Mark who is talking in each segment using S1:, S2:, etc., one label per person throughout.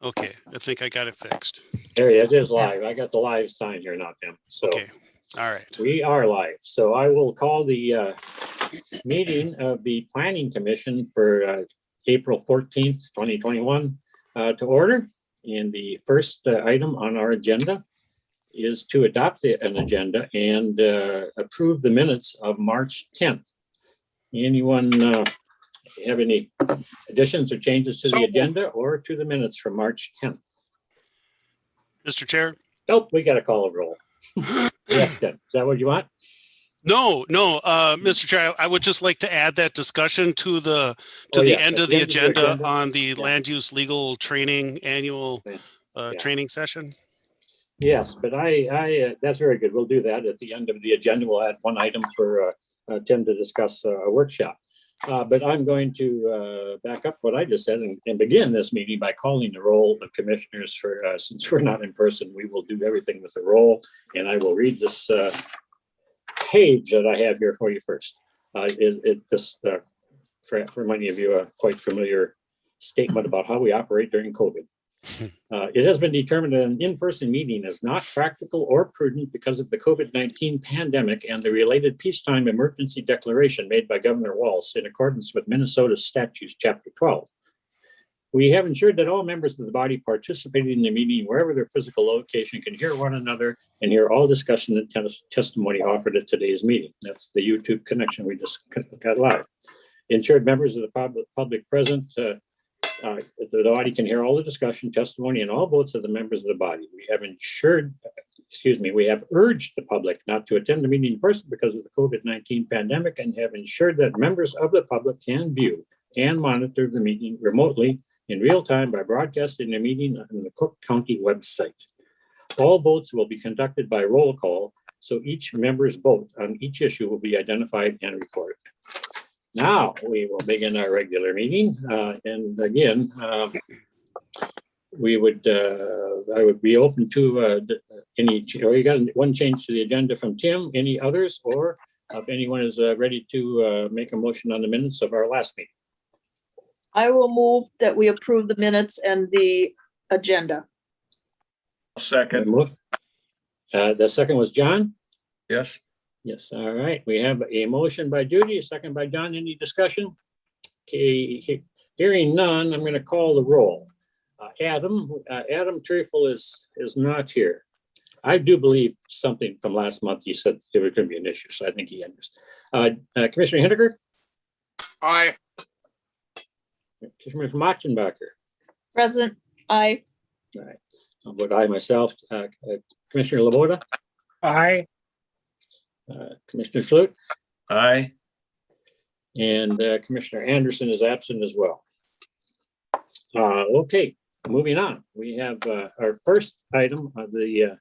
S1: Okay, I think I got it fixed.
S2: There it is live. I got the live sign here now, Tim. So
S1: Okay, all right.
S2: we are live. So I will call the meeting of the Planning Commission for April 14th, 2021 to order. And the first item on our agenda is to adopt an agenda and approve the minutes of March 10th. Anyone have any additions or changes to the agenda or to the minutes from March 10th?
S1: Mr. Chair?
S2: Oh, we got to call a roll. Yes, Tim. Is that what you want?
S1: No, Mr. Chair, I would just like to add that discussion to the end of the agenda on the land use legal training annual training session.
S2: Yes, but I that's very good. We'll do that at the end of the agenda. We'll add one item for Tim to discuss a workshop. But I'm going to back up what I just said and begin this meeting by calling the roll of commissioners for, since we're not in person, we will do everything with a roll. And I will read this page that I have here for you first. For many of you, a quite familiar statement about how we operate during COVID. It has been determined that an in-person meeting is not practical or prudent because of the COVID-19 pandemic and the related peacetime emergency declaration made by Governor Walz in accordance with Minnesota Statutes, Chapter 12. We have ensured that all members of the body participating in the meeting, wherever their physical location, can hear one another and hear all discussion and testimony offered at today's meeting. That's the YouTube connection we just got live. Ensured members of the public present the body can hear all the discussion, testimony, and all votes of the members of the body. We have urged the public not to attend the meeting in person because of the COVID-19 pandemic and have ensured that members of the public can view and monitor the meeting remotely in real time by broadcasting the meeting on the Cook County website. All votes will be conducted by roll call, so each member's vote on each issue will be identified and recorded. Now we will begin our regular meeting, and again, I would be open to any. You got one change to the agenda from Tim. Any others, or if anyone is ready to make a motion on the minutes of our last meeting?
S3: I will move that we approve the minutes and the agenda.
S4: Second.
S2: The second was John.
S4: Yes.
S2: Yes, all right. We have a motion by Judy, a second by John. Any discussion? Okay, hearing none, I'm going to call the roll. Adam Treifel is not here. I do believe something from last month he said there was going to be an issue, so I think he understands. Commissioner Hindegar?
S4: Aye.
S2: Commissioner Machenbacher?
S3: Present. Aye.
S2: All right. I'll vote aye myself. Commissioner Laboda?
S4: Aye.
S2: Commissioner Schlutt?
S4: Aye.
S2: And Commissioner Anderson is absent as well. Okay, moving on. We have our first item of the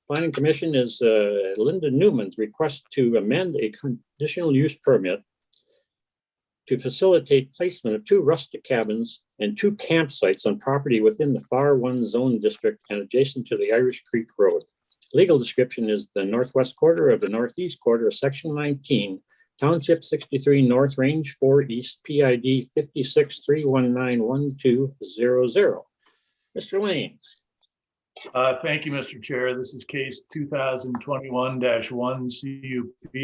S2: Planning Commission is Linda Newman's request to amend a conditional use permit to facilitate placement of 2 rustic cabins and 2 campsites on property within the FAR 1 zone district and adjacent to the Irish Creek Road. Legal description is the northwest quarter of the northeast quarter of section 19, township 63 north, range 4 east, PID 56-319-1200. Mr. Lane.
S5: Thank you, Mr. Chair. This is case 2021-1 CUP.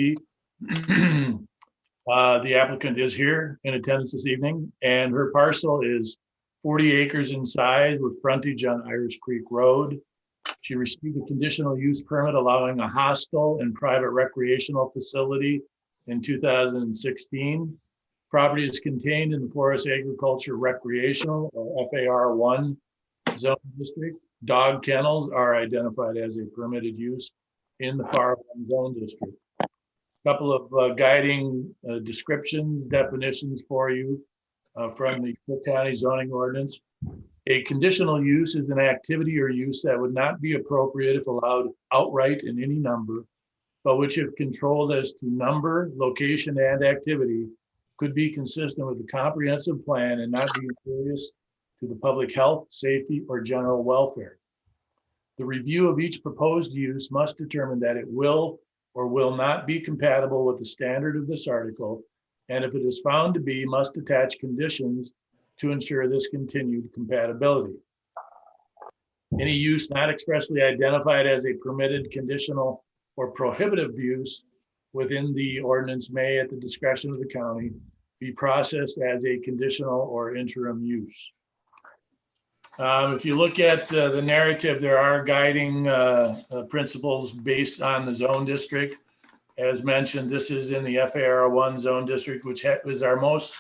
S5: The applicant is here in attendance this evening, and her parcel is 40 acres in size with frontage on Irish Creek Road. She received a conditional use permit allowing a hostel and private recreational facility in 2016. Property is contained in the Forest Agriculture Recreational or FAR1 zone district. Dog kennels are identified as a permitted use in the FAR1 zone district. A couple of guiding descriptions, definitions for you from the Cook County zoning ordinance. A conditional use is an activity or use that would not be appropriate if allowed outright in any number, but which, if controlled as to number, location, and activity, could be consistent with the comprehensive plan and not be injurious to the public health, safety, or general welfare. The review of each proposed use must determine that it will or will not be compatible with the standard of this article, and if it is found to be, must attach conditions to ensure this continued compatibility. Any use not expressly identified as a permitted, conditional, or prohibitive use within the ordinance may, at the discretion of the county, be processed as a conditional or interim use. If you look at the narrative, there are guiding principles based on the zone district. As mentioned, this is in the FAR1 zone district, which is our most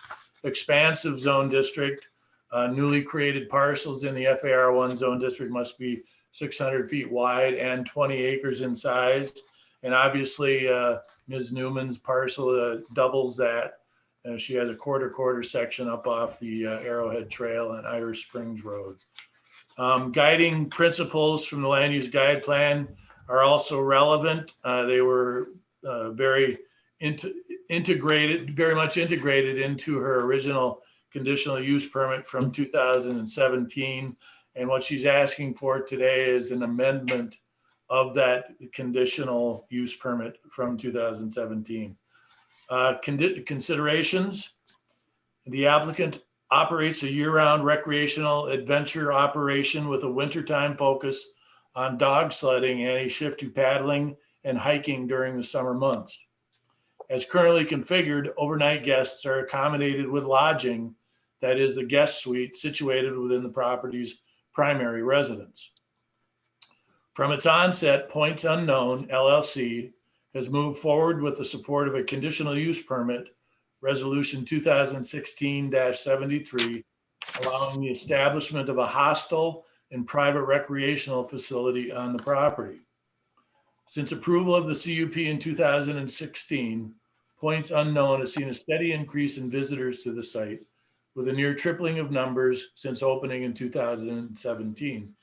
S5: expansive zone district. Newly created parcels in the FAR1 zone district must be 600 feet wide and 20 acres in size. And obviously, Ms. Newman's parcel doubles that. She has a quarter section up off the Arrowhead Trail and Irish Springs Road. Guiding principles from the land use guide plan are also relevant. They were very much integrated into her original conditional use permit from 2017. And what she's asking for today is an amendment of that conditional use permit from 2017. Considerations: the applicant operates a year-round recreational adventure operation with a wintertime focus on dog sledding and a shift to paddling and hiking during the summer months. As currently configured, overnight guests are accommodated with lodging, that is the guest suite situated within the property's primary residence. From its onset, Points Unknown LLC has moved forward with the support of a conditional use permit, Resolution 2016-73, allowing the establishment of a hostel and private recreational facility on the property. Since approval of the CUP in 2016, Points Unknown has seen a steady increase in visitors to the site, with a near tripling of numbers since opening in 2017.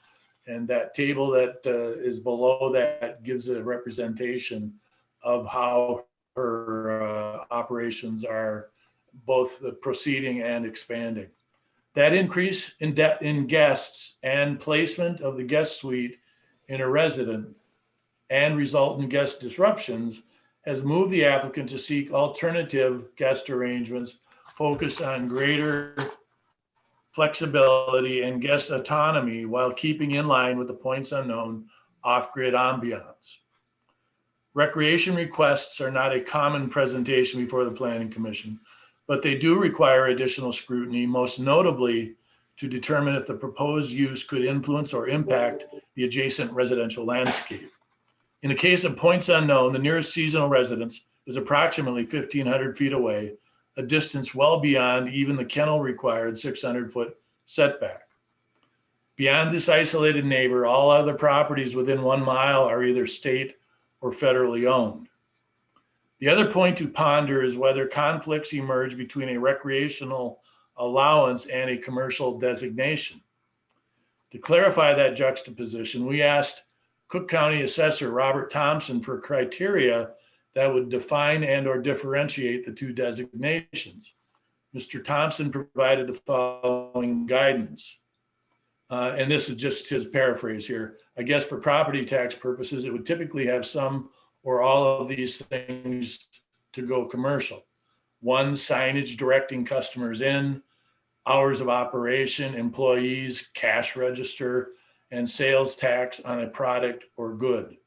S5: And that table that is below that gives a representation of how her operations are both proceeding and expanding. That increase in guests and placement of the guest suite in a resident and resultant guest disruptions has moved the applicant to seek alternative guest arrangements focused on greater flexibility and guest autonomy while keeping in line with the Points Unknown off-grid ambiance. Recreation requests are not a common presentation before the Planning Commission, but they do require additional scrutiny, most notably to determine if the proposed use could influence or impact the adjacent residential landscape. In the case of Points Unknown, the nearest seasonal residence is approximately 1,500 feet away, a distance well beyond even the kennel required 600-foot setback. Beyond this isolated neighbor, all other properties within 1 mile are either state or federally owned. The other point to ponder is whether conflicts emerge between a recreational allowance and a commercial designation. To clarify that juxtaposition, we asked Cook County Assessor Robert Thompson for criteria that would define and or differentiate the two designations. Mr. Thompson provided the following guidance. And this is just his paraphrase here. I guess for property tax purposes, it would typically have some or all of these things to go commercial. 1, signage directing customers in, hours of operation, employees, cash register, and sales tax on a product or good.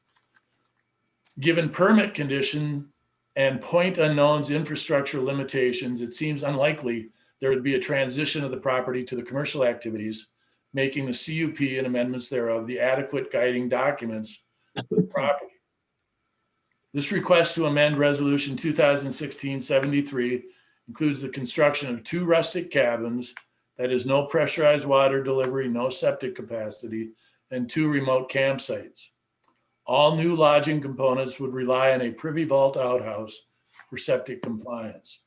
S5: Given permit condition and Point Unknown's infrastructure limitations, it seems unlikely there would be a transition of the property to the commercial activities, making the CUP and amendments thereof the adequate guiding documents for the property. This request to amend Resolution 2016-73 includes the construction of 2 rustic cabins, that is no pressurized water delivery, no septic capacity, and 2 remote campsites. All new lodging components would rely on a privy vault outhouse for septic compliance.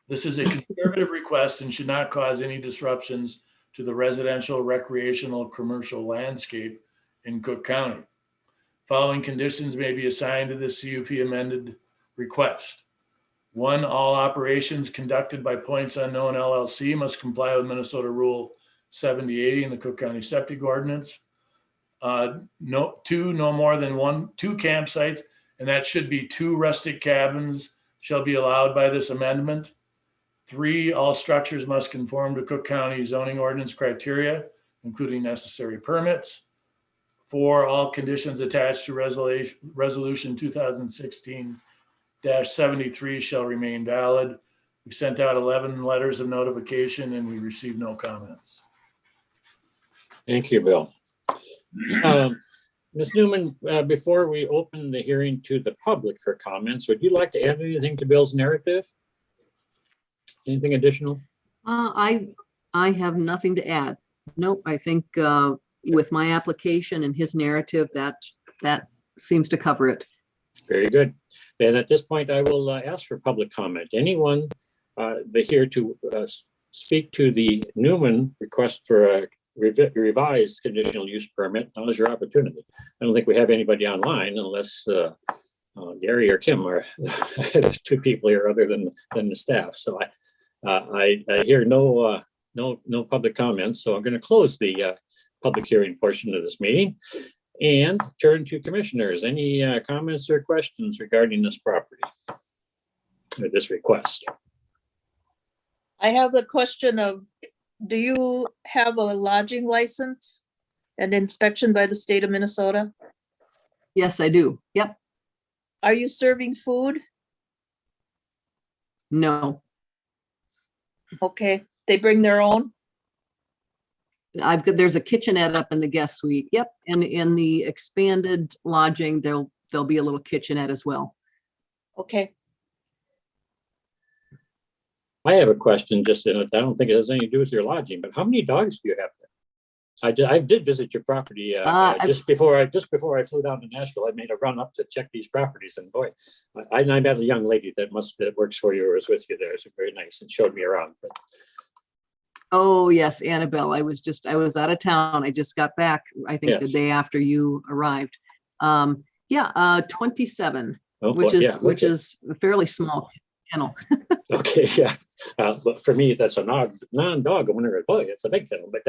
S5: This is a conservative request and should not cause any disruptions to the residential, recreational, commercial landscape in Cook County. Following conditions may be assigned to the CUP amended request. 1, all operations conducted by Points Unknown LLC must comply with Minnesota Rule 7080 in the Cook County Septic Ordinance. 2, no more than 2 campsites, and that should be 2 rustic cabins shall be allowed by this amendment. 3, all structures must conform to Cook County zoning ordinance criteria including necessary permits. 4, all conditions attached to resolution 2016-73 shall remain valid. We sent out 11 letters of notification and we received no comments.
S2: Thank you, Bill. Ms. Newman, before we open the hearing to the public for comments, would you like to add anything to Bill's narrative? Anything additional?
S6: I have nothing to add. Nope, I think with my application and his narrative, that seems to cover it.
S2: Very good. Then at this point, I will ask for public comment. Anyone here to speak to the Newman request for a revised conditional use permit? Now is your opportunity. I don't think we have anybody online unless Gary or Kim are there's 2 people here other than the staff. So I hear no public comments. So I'm going to close the public hearing portion of this meeting and turn to commissioners. Any comments or questions regarding this property or this request?
S3: I have a question of, do you have a lodging license and inspection by the state of Minnesota?
S6: Yes, I do. Yep.
S3: Are you serving food?
S6: No,
S3: Okay, they bring their own?
S6: there's a kitchenette up in the guest suite. Yep. And in the expanded lodging, there'll be a little kitchenette as well.
S3: Okay,
S2: I have a question, just in it. I don't think it has anything to do with your lodging, but how many dogs do you have there? I did visit your property just before I flew down to Nashville. I made a run up to check these properties, and boy, I met a young lady that works for you or was with you there. It's very nice and showed me around. But
S6: Oh, yes, Annabelle. I was out of town. I just got back, I think the
S2: Yes.
S6: day after you arrived. 27,
S2: oh,
S6: which
S2: boy,
S6: is
S2: yeah,
S6: which
S2: okay.
S6: is a fairly small kennel.
S2: Okay, yeah. But for me, that's a non-dog owner. Boy, it's a big kennel, but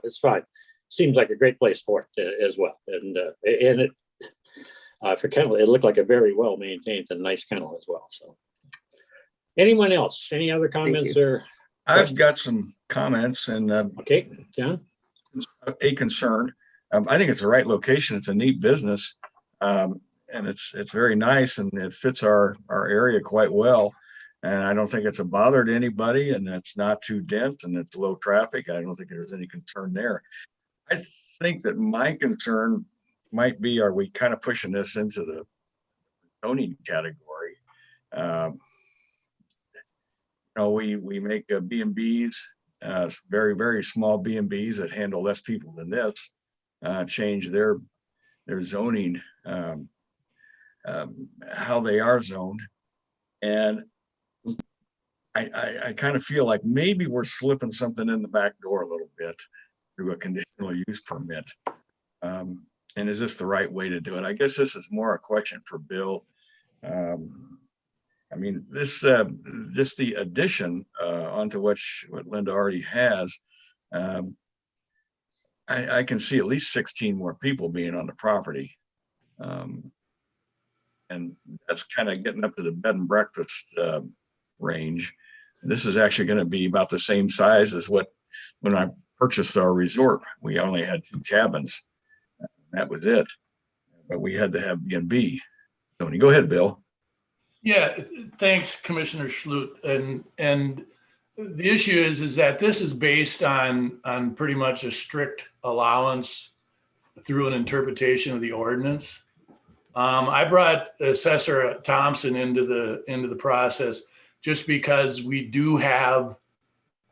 S2: it's fine. Seems like a great place for it as well. And it for kennel, it looked like a very well maintained and nice kennel as well. So, anyone else? Any other comments or?
S4: I've got some comments and
S2: Okay, John.
S4: a concern. I think it's the right location. It's a neat business. And it's very nice and it fits our area quite well. And I don't think it's a bother to anybody, and it's not too dense and it's low traffic. I don't think there's any concern there. I think that my concern might be, are we kind of pushing this into the zoning category? We make B&Bs, very, very small B&Bs that handle less people than this, change their zoning, how they are zoned. And I kind of feel like maybe we're slipping something in the back door a little bit through a conditional use permit. And is this the right way to do it? I guess this is more a question for Bill. I mean, this just the addition onto what Linda already has. I can see at least 16 more people being on the property. And that's kind of getting up to the bed and breakfast range. This is actually going to be about the same size as when I purchased our resort. We only had 2 cabins. That was it. But we had to have B&B. Tony, go ahead, Bill.
S5: Yeah, thanks, Commissioner Schlutt. And the issue is that this is based on pretty much a strict allowance through an interpretation of the ordinance. I brought Assessor Thompson into the process just because we do have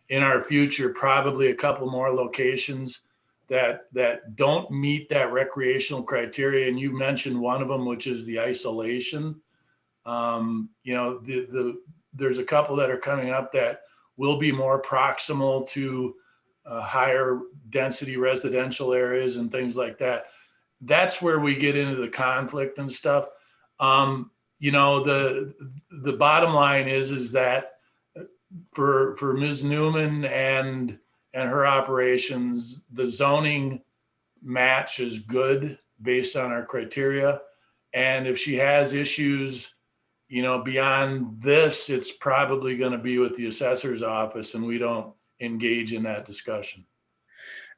S5: in our future probably a couple more locations that don't meet that recreational criteria. And you mentioned one of them, which is the isolation. There's a couple that are coming up that will be more proximal to higher density residential areas and things like that. That's where we get into the conflict and stuff. The bottom line is that for Ms. Newman and her operations, the zoning match is good based on our criteria. And if she has issues, beyond this, it's probably going to be with the assessor's office, and we don't engage in that discussion.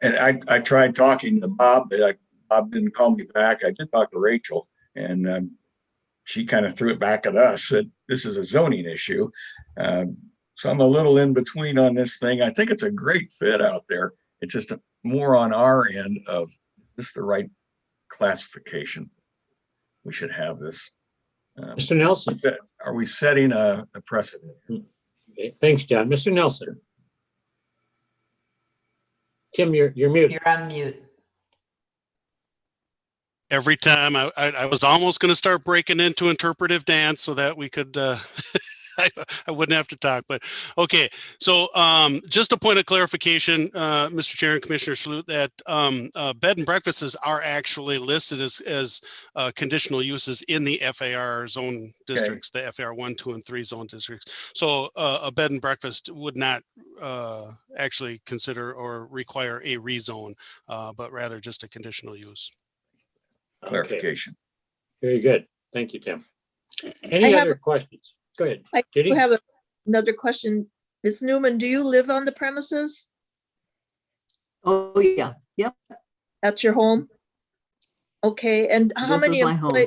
S4: And I tried talking to Bob, but Bob didn't call me back. I did talk to Rachel, and she kind of threw it back at us that this is a zoning issue. So I'm a little in between on this thing. I think it's a great fit out there. It's just more on our end of, is this the right classification? We should have this.
S2: Mr. Nelson.
S4: Are we setting a precedent?
S2: Okay, thanks, John. Mr. Nelson. Tim, you're muted.
S7: You're on mute.
S1: Every time I was almost going to start breaking into interpretive dance so that we could, I wouldn't have to talk, but okay. So just a point of clarification, Mr. Chair and Commissioner Salute, that bed and breakfasts are actually listed as conditional uses in the FAR zone districts, the FAR 1, 2, and 3 zone districts. So a bed and breakfast would not actually consider or require a rezone, but rather just a conditional use.
S4: Clarification.
S2: Very good. Thank you, Tim. Any other questions? Go ahead.
S3: I
S2: Judy?
S3: do have another question. Ms. Newman, do you live on the premises?
S6: Oh, yeah, yep.
S3: That's your home? Okay, and how
S6: This is
S3: many
S6: my home.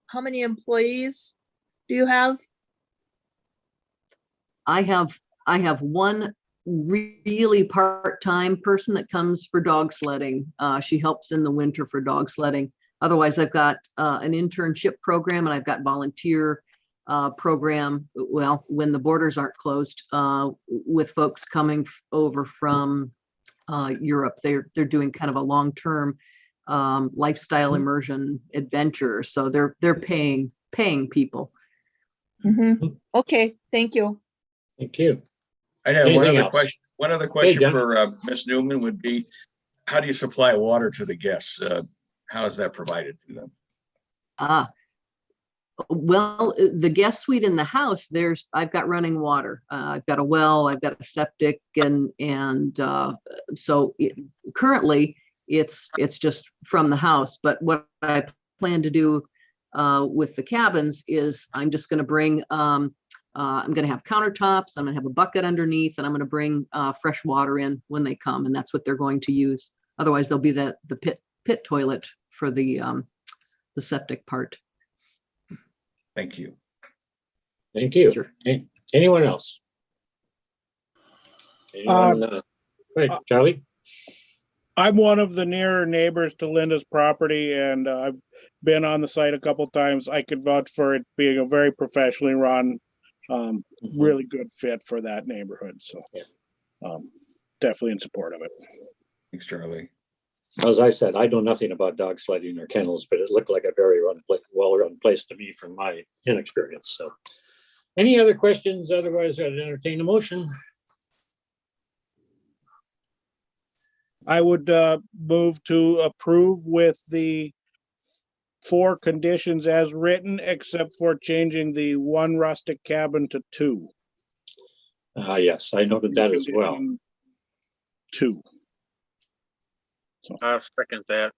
S3: how many employees do you have?
S6: I have one really part-time person that comes for dog sledding. She helps in the winter for dog sledding. Otherwise, I've got an internship program, and I've got volunteer program. Well, when the borders aren't closed, with folks coming over from Europe, they're doing kind of a long-term lifestyle immersion adventure. So they're paying people.
S3: Okay, thank you.
S2: Thank you.
S4: I have one
S2: Anything
S4: other
S2: else?
S4: question. One other question
S2: John.
S4: for Ms. Newman would be, how do you supply water to the guests? How is that provided to them?
S6: Well, the guest suite in the house, I've got running water. I've got a well, I've got a septic, and so currently it's just from the house. But what I plan to do with the cabins is I'm just going to bring, I'm going to have countertops, I'm going to have a bucket underneath, and I'm going to bring fresh water in when they come, and that's what they're going to use. Otherwise, there'll be the pit toilet for the septic part.
S4: Thank you.
S2: Thank you.
S6: Sure.
S2: Anyone else? Anyone, go ahead, Charlie?
S8: I'm one of the nearer neighbors to Linda's property, and I've been on the site a couple times. I could vouch for it being a very professionally run, really good fit for that neighborhood. So definitely in support of it.
S4: Thanks, Charlie.
S2: As I said, I know nothing about dog sledding or kennels, but it looked like a very well-run place to me from my inexperience. So any other questions? Otherwise, I'd entertain a motion.
S8: I would move to approve with the 4 conditions as written, except for changing the 1 rustic cabin to 2.
S2: Yes, I noted that as well.
S8: Condition 2.
S9: I'll second that.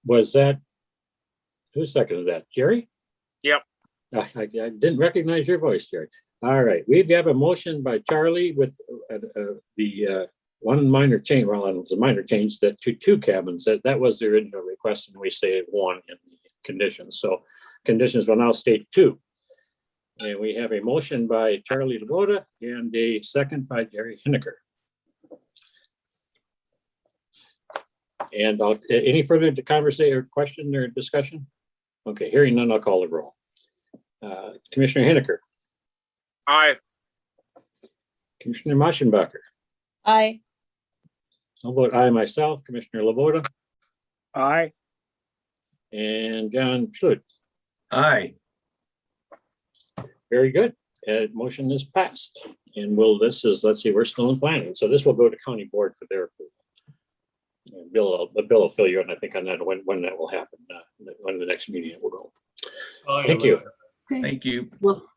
S2: Was that, who seconded that? Jerry?
S9: Yep.
S2: I didn't recognize your voice, Jerry. All right, we have a motion by Charlie with the one minor change. Well, it was a minor change that to 2 cabins. That was the original request, and we say 1 in the conditions. So conditions will now state 2. And we have a motion by Charlie Laboda and a second by Jerry Henniker. And any further conversation or question or discussion? Okay, hearing none, I'll call the roll. Commissioner Henniker.
S9: Aye.
S2: Commissioner Maschenbacher.
S3: Aye.
S2: I'll vote aye myself. Commissioner Laboda
S8: Aye.
S2: and John Schluter.
S4: Aye.
S2: Very good. Motion is passed. And let's see, we're still in planning. So this will go to county board for their approval. And Bill will fill you in, I think, on that when that will happen, when the next meeting it will go. Thank you.
S6: Okay.
S4: Thank you.
S6: Well,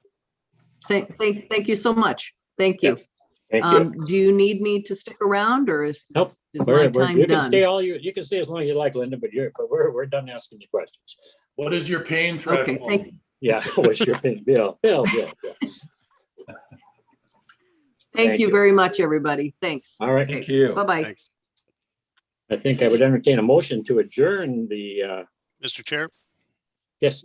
S6: thank you so much. Thank you.
S2: Thank you.
S6: Do you need me to stick around, or is
S2: Nope.
S6: my time
S2: You can
S6: done?
S2: stay you can stay as long as you like, Linda, but we're done asking you questions.
S5: What is your pain
S6: Okay,
S5: threshold?
S6: thank you.
S2: Yeah, what's your opinion? Bill.
S6: Thank you very much, everybody. Thanks.
S2: All right.
S4: Thank you.
S6: Bye-bye.
S1: Thanks.
S2: I think I would entertain a motion to adjourn the,
S1: Mr. Chair,
S2: yes.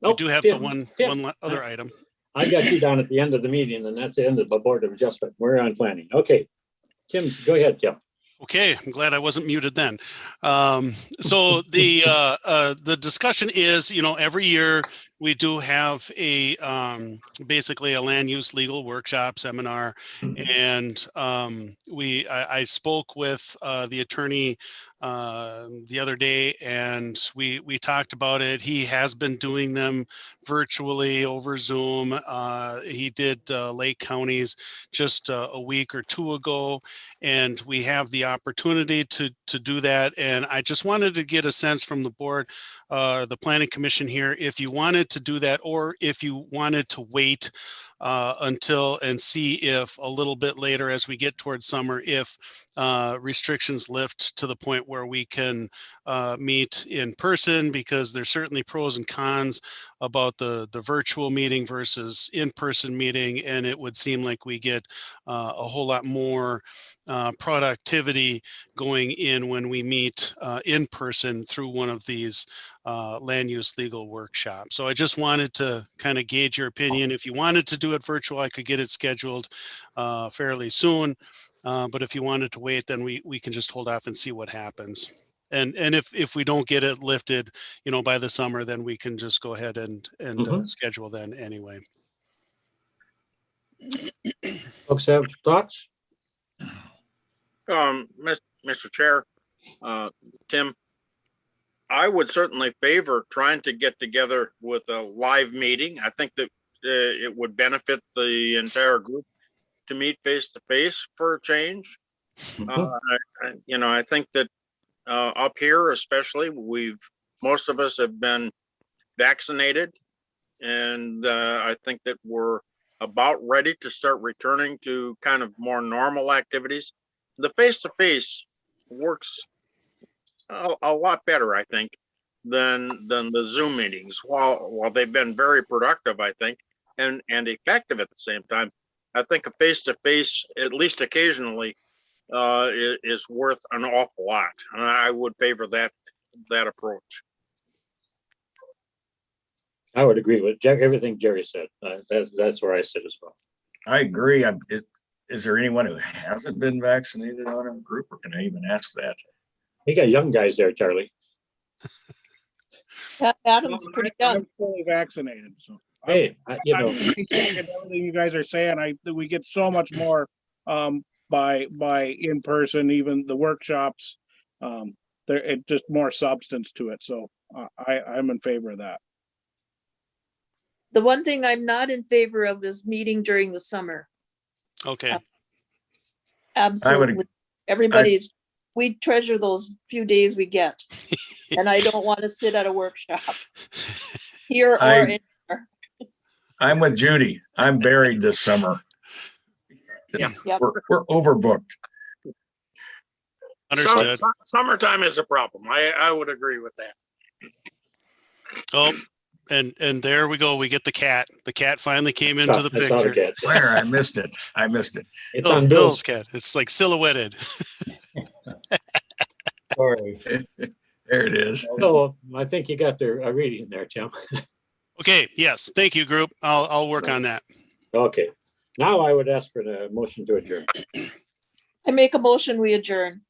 S1: we
S2: Oh,
S1: do have
S2: Tim,
S1: the one
S2: Tim,
S1: other item.
S2: I got you down at the end of the meeting, and that's the end of the Board of Adjustment. We're on planning. Okay. Tim, go ahead, Tim.
S1: Okay, I'm glad I wasn't muted then. So the discussion is, every year we do have a basically a land use legal workshop seminar, and I spoke with the attorney the other day, and we talked about it. He has been doing them virtually over Zoom. He did Lake County's just a week or two ago, and we have the opportunity to do that. And I just wanted to get a sense from the board, the planning commission here, if you wanted to do that, or if you wanted to wait until and see if a little bit later as we get towards summer, if restrictions lift to the point where we can meet in person, because there's certainly pros and cons about the virtual meeting versus in-person meeting. And it would seem like we get a whole lot more productivity going in when we meet in person through one of these land use legal workshops. So I just wanted to kind of gauge your opinion. If you wanted to do it virtual, I could get it scheduled fairly soon. But if you wanted to wait, then we can just hold off and see what happens. And if we don't get it lifted, by the summer, then we can just go ahead and schedule then anyway.
S2: Folks have thoughts?
S9: Mr. Chair, Tim, I would certainly favor trying to get together with a live meeting. I think that it would benefit the entire group to meet face to face for a change. I think that up here, especially, most of us have been vaccinated, and I think that we're about ready to start returning to kind of more normal activities. The face-to-face works a lot better, I think, than the Zoom meetings. While they've been very productive, I think, and effective at the same time, I think a face-to-face, at least occasionally, is worth an awful lot. And I would favor that approach.
S2: I would agree with everything Jerry said. That's where I sit as well.
S4: I agree. Is there anyone who hasn't been vaccinated on our group, or can I even ask that?
S2: We got young guys there, Charlie.
S3: Adam's pretty young.
S8: I'm fully vaccinated, so.
S2: Hey,
S8: I second everything you guys are saying. We get so much more by in person, even the workshops. It just more substance to it. So I'm in favor of that.
S3: The one thing I'm not in favor of is meeting during the summer.
S1: Okay.
S3: Absolutely. We treasure those few days we get. And I don't want to sit at a workshop here or anywhere.
S4: I'm with Judy. I'm buried this summer.
S1: Yeah.
S3: Yep.
S4: We're overbooked.
S1: Understood.
S9: Summertime is a problem. I would agree with that.
S1: Oh, and there we go. We get the cat. The cat finally came into the
S2: I saw the
S1: picture.
S2: cat.
S4: Where? I missed it.
S2: It's
S1: Oh,
S2: on
S1: Bill's
S2: Bill's.
S1: cat. It's like silhouetted.
S2: Sorry.
S4: There it is.
S2: So I think you got a reading there, Tim.
S1: Okay. Yes. Thank you, group. I'll work on that.
S2: Okay. Now I would ask for the motion to adjourn.
S3: I make a motion, we adjourn.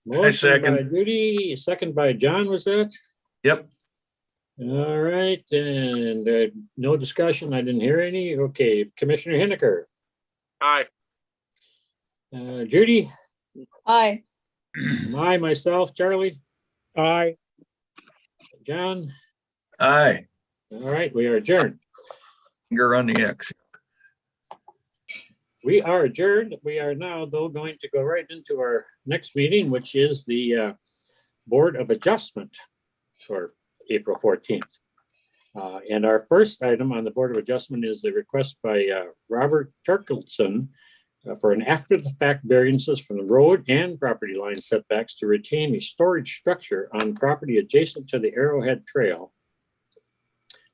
S2: Motion
S4: second.
S2: by Judy, second by John, was that?
S4: Yep.
S2: All right, and no discussion. I didn't hear any. Okay, Commissioner Henniker,
S9: Aye.
S2: Judy,
S3: Aye.
S2: myself, Charlie,
S8: Aye.
S2: John.
S4: Aye.
S2: All right, we are adjourned.
S4: Finger on the X.
S2: We are adjourned. We are now, though, going to go right into our next meeting, which is the Board of Adjustment for April 14th. And our first item on the Board of Adjustment is the request by Robert Turkelson for an after-the-fact variances from the road and property line setbacks to retain a storage structure on property adjacent to the Arrowhead Trail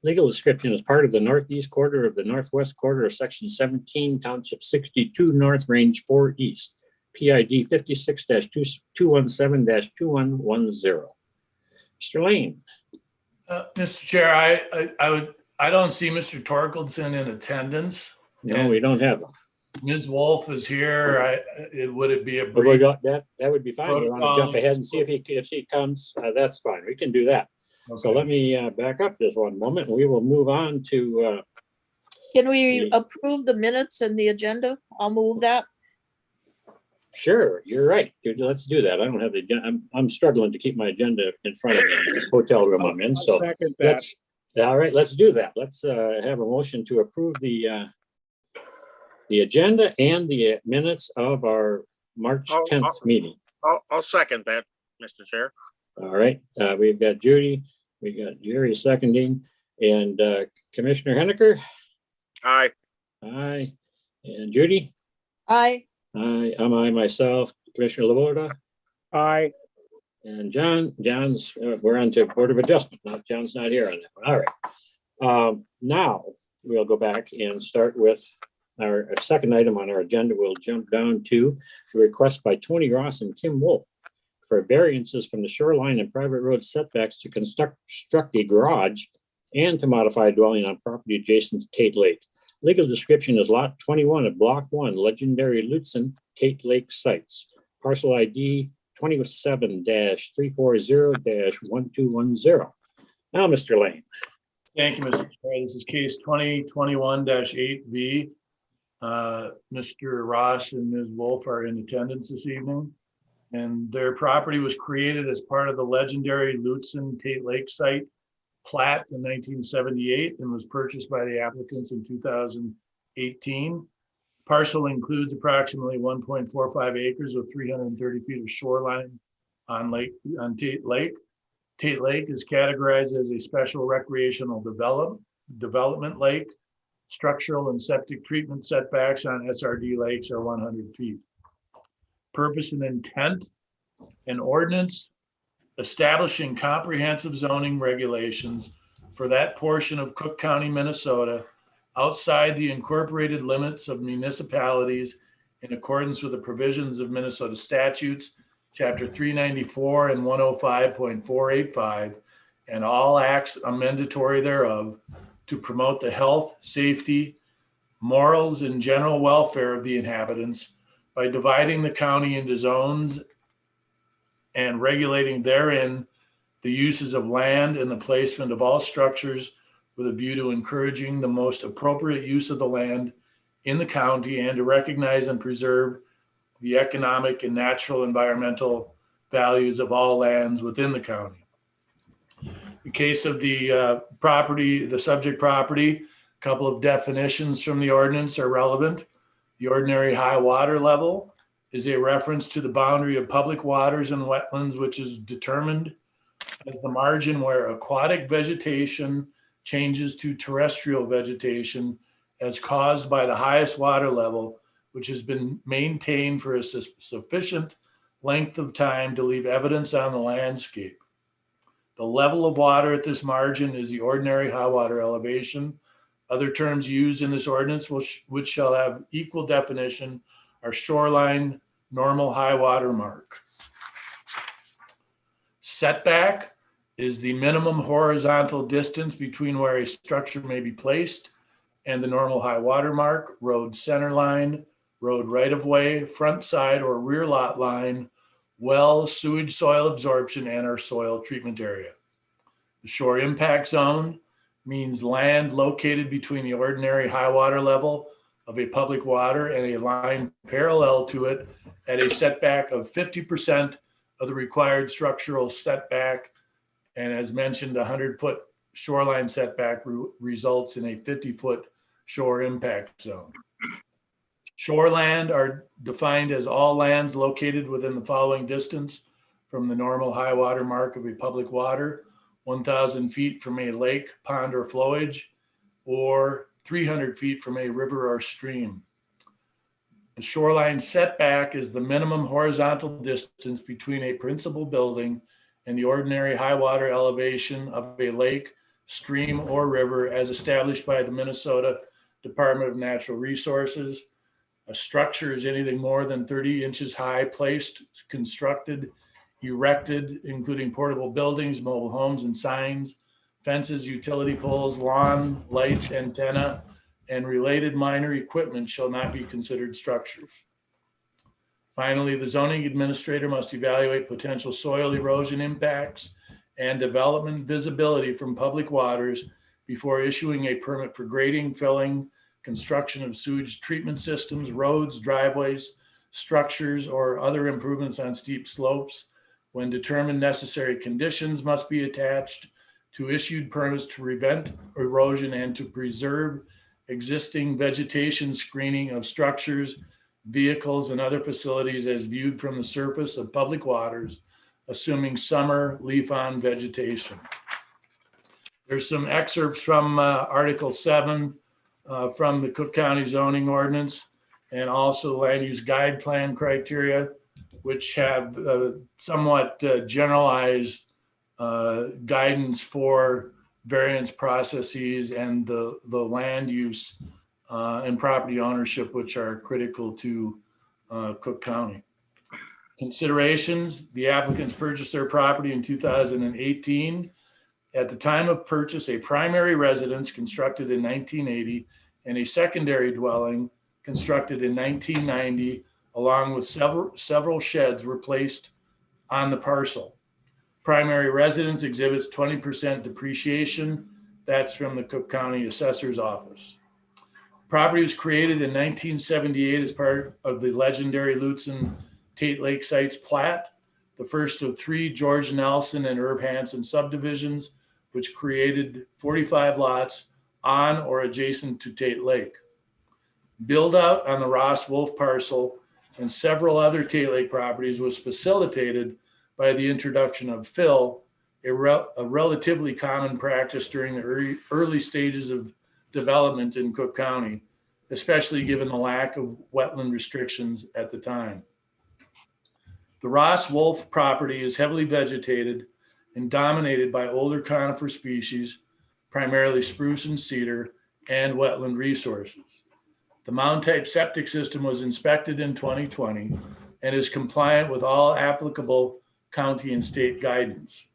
S2: Legal description is part of the northeast quarter of the northwest quarter of section 17, township 62 north, range 4 east. PID 56-217-2110. Mr. Lane.
S5: Mr. Chair, I don't see Mr. Torkeldsen in attendance.
S2: No, we don't have them.
S5: Ms. Wolf is here. Would it be a
S2: But we
S5: brief?
S2: got that. That would be fine. You want to jump ahead and see if he comes? That's fine. We can do that. So let me back up just one moment. We will move on to.
S3: Can we approve the minutes and the agenda? I'll move that.
S2: Sure, you're right. Let's do that. I don't have the agenda. I'm struggling to keep my agenda in front of me in this hotel room I'm in.
S8: I'll
S2: So
S8: second that.
S2: all right, let's do that. Let's have a motion to approve the agenda and the minutes of our March 10th meeting.
S9: I'll second that, Mr. Chair.
S2: All right, we've got Judy, we got Jerry seconding, and Commissioner Henniker.
S9: Aye.
S2: Aye. And Judy.
S3: Aye.
S2: Aye. I myself, Commissioner Lavorda,
S8: Aye.
S2: and John's. We're on to Board of Adjustment. Not John's not here on that one. All right. Now we'll go back and start with our second item on our agenda. We'll jump down to the request by Tony Ross and Kim Wolf for variances from the shoreline and private road setbacks to construct a garage and to modify a dwelling on property adjacent to Tate Lake. Legal description is lot 21 of block 1, legendary Lutzen Tate Lake sites. Parcel ID 27-340-1210. Now, Mr. Lane.
S5: Thank you, Mr. Chair. This is case 2021-8V. Mr. Ross and Ms. Wolf are in attendance this evening, and their property was created as part of the legendary Lutzen Tate Lake site plat in 1978 and was purchased by the applicants in 2018. Parcel includes approximately 1.45 acres with 330 feet of shoreline on Tate Lake. Tate Lake is categorized as a special recreational development lake. Structural and septic treatment setbacks on SRD lakes are 100 feet. Purpose and intent: an ordinance establishing comprehensive zoning regulations for that portion of Cook County, Minnesota, outside the incorporated limits of municipalities in accordance with the provisions of Minnesota statutes, Chapter 394 and 105.485, and all acts amendatory thereof, to promote the health, safety, morals, and general welfare of the inhabitants by dividing the county into zones and regulating therein the uses of land and the placement of all structures with a view to encouraging the most appropriate use of the land in the county and to recognize and preserve the economic and natural environmental values of all lands within the county. In case of the property, the subject property, a couple of definitions from the ordinance are relevant. The ordinary high water level is a reference to the boundary of public waters and wetlands, which is determined as the margin where aquatic vegetation changes to terrestrial vegetation as caused by the highest water level, which has been maintained for a sufficient length of time to leave evidence on the landscape. The level of water at this margin is the ordinary high water elevation. Other terms used in this ordinance, which shall have equal definition, are shoreline, normal high water mark. Setback is the minimum horizontal distance between where a structure may be placed and the normal high water mark, road center line, road right of way, front side or rear lot line, well, sewage soil absorption, and our soil treatment area. The shore impact zone means land located between the ordinary high water level of a public water and a line parallel to it at a setback of 50% of the required structural setback. And as mentioned, 100-foot shoreline setback results in a 50-foot shore impact zone. Shoreland are defined as all lands located within the following distance from the normal high water mark of a public water: 1,000 feet from a lake, pond, or flowage, or 300 feet from a river or stream. The shoreline setback is the minimum horizontal distance between a principal building and the ordinary high water elevation of a lake, stream, or river as established by the Minnesota Department of Natural Resources. A structure is anything more than 30 inches high, placed, constructed, erected, including portable buildings, mobile homes and signs, fences, utility poles, lawn, lights, antenna, and related minor equipment shall not be considered structures. Finally, the zoning administrator must evaluate potential soil erosion impacts and development visibility from public waters before issuing a permit for grading, filling, construction of sewage treatment systems, roads, driveways, structures, or other improvements on steep slopes. When determined, necessary conditions must be attached to issued permits to prevent erosion and to preserve existing vegetation screening of structures, vehicles, and other facilities as viewed from the surface of public waters, assuming summer leaf-on vegetation. There's some excerpts from Article 7 from the Cook County zoning ordinance, and also land use guide plan criteria, which have somewhat generalized guidance for variance processes and the land use and property ownership, which are critical to Cook County. Considerations: the applicants purchased their property in 2018. At the time of purchase, a primary residence constructed in 1980 and a secondary dwelling constructed in 1990, along with several sheds, were placed on the parcel. Primary residence exhibits 20% depreciation. That's from the Cook County Assessor's Office. Property was created in 1978 as part of the legendary Lutsen Tate Lake Sites plat, the first of 3 George Nelson and Herb Hansen subdivisions, which created 45 lots on or adjacent to Tate Lake. Build out on the Ross Wolf parcel and several other Tate Lake properties was facilitated by the introduction of fill, a relatively common practice during the early stages of development in Cook County, especially given the lack of wetland restrictions at the time. The Ross Wolf property is heavily vegetated and dominated by older conifer species, primarily spruce and cedar, and wetland resources. The mound-type septic system was inspected in 2020 and is compliant with all applicable county and state guidance.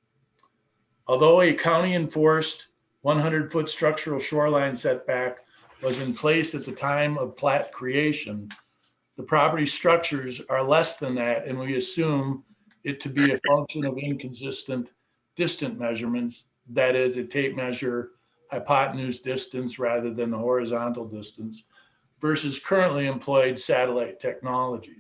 S5: Although a county-enforced 100-foot structural shoreline setback was in place at the time of plat creation, the property structures are less than that, and we assume it to be a function of inconsistent distant measurements, that is, a tape measure hypotenuse distance rather than the horizontal distance, versus currently employed satellite technology.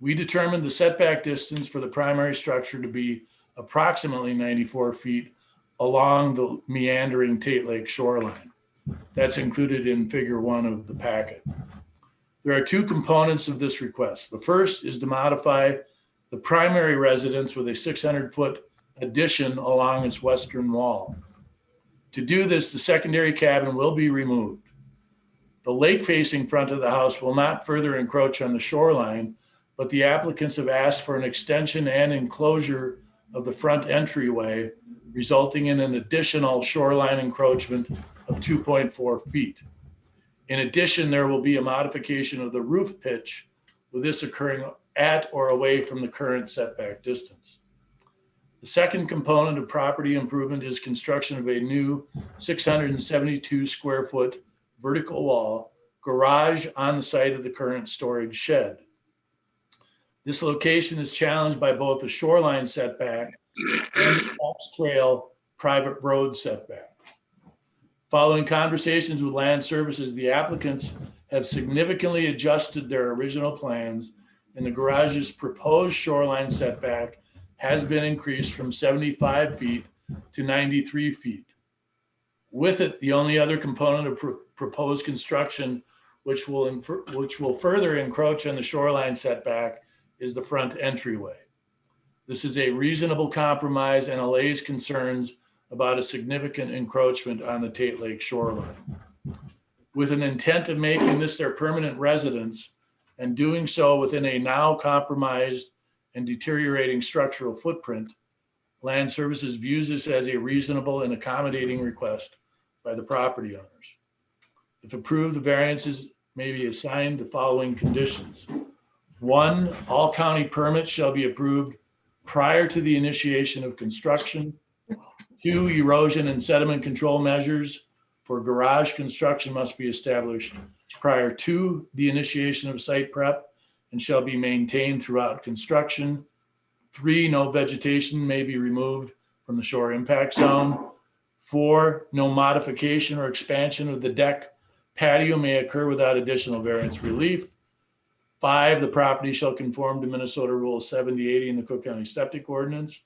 S5: We determined the setback distance for the primary structure to be approximately 94 feet along the meandering Tate Lake shoreline. That's included in Figure 1 of the packet. There are 2 components of this request. The first is to modify the primary residence with a 600-foot addition along its western wall. To do this, the secondary cabin will be removed. The lake-facing front of the house will not further encroach on the shoreline, but the applicants have asked for an extension and enclosure of the front entryway, resulting in an additional shoreline encroachment of 2.4 feet. In addition, there will be a modification of the roof pitch, with this occurring at or away from the current setback distance. The second component of property improvement is construction of a new 672 square foot vertical wall garage on the site of the current storage shed. This location is challenged by both the shoreline setback and the Fox Trail private road setback. Following conversations with Land Services, the applicants have significantly adjusted their original plans, and the garage's proposed shoreline setback has been increased from 75 feet to 93 feet. With it, the only other component of proposed construction, which will further encroach on the shoreline setback, is the front entryway. This is a reasonable compromise and allays concerns about a significant encroachment on the Tate Lake shoreline. With an intent of making this their permanent residence and doing so within a now compromised and deteriorating structural footprint, Land Services views this as a reasonable and accommodating request by the property owners. If approved, the variances may be assigned the following conditions. 1, all county permits shall be approved prior to the initiation of construction. 2, erosion and sediment control measures for garage construction must be established prior to the initiation of site prep and shall be maintained throughout construction. 3, no vegetation may be removed from the shore impact zone. 4, no modification or expansion of the deck patio may occur without additional variance relief. 5, the property shall conform to Minnesota Rule 7080 in the Cook County Septic Ordinance.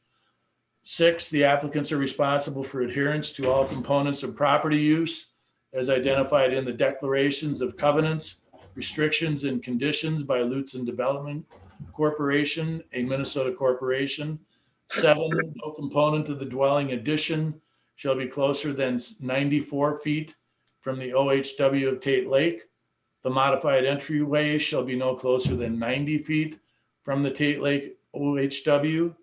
S5: 6, the applicants are responsible for adherence to all components of property use as identified in the declarations of covenants, restrictions, and conditions by Lutzen Development Corporation, a Minnesota corporation. 7, no component of the dwelling addition shall be closer than 94 feet from the OHW of Tate Lake. The modified entryway shall be no closer than 90 feet from the Tate Lake OHW.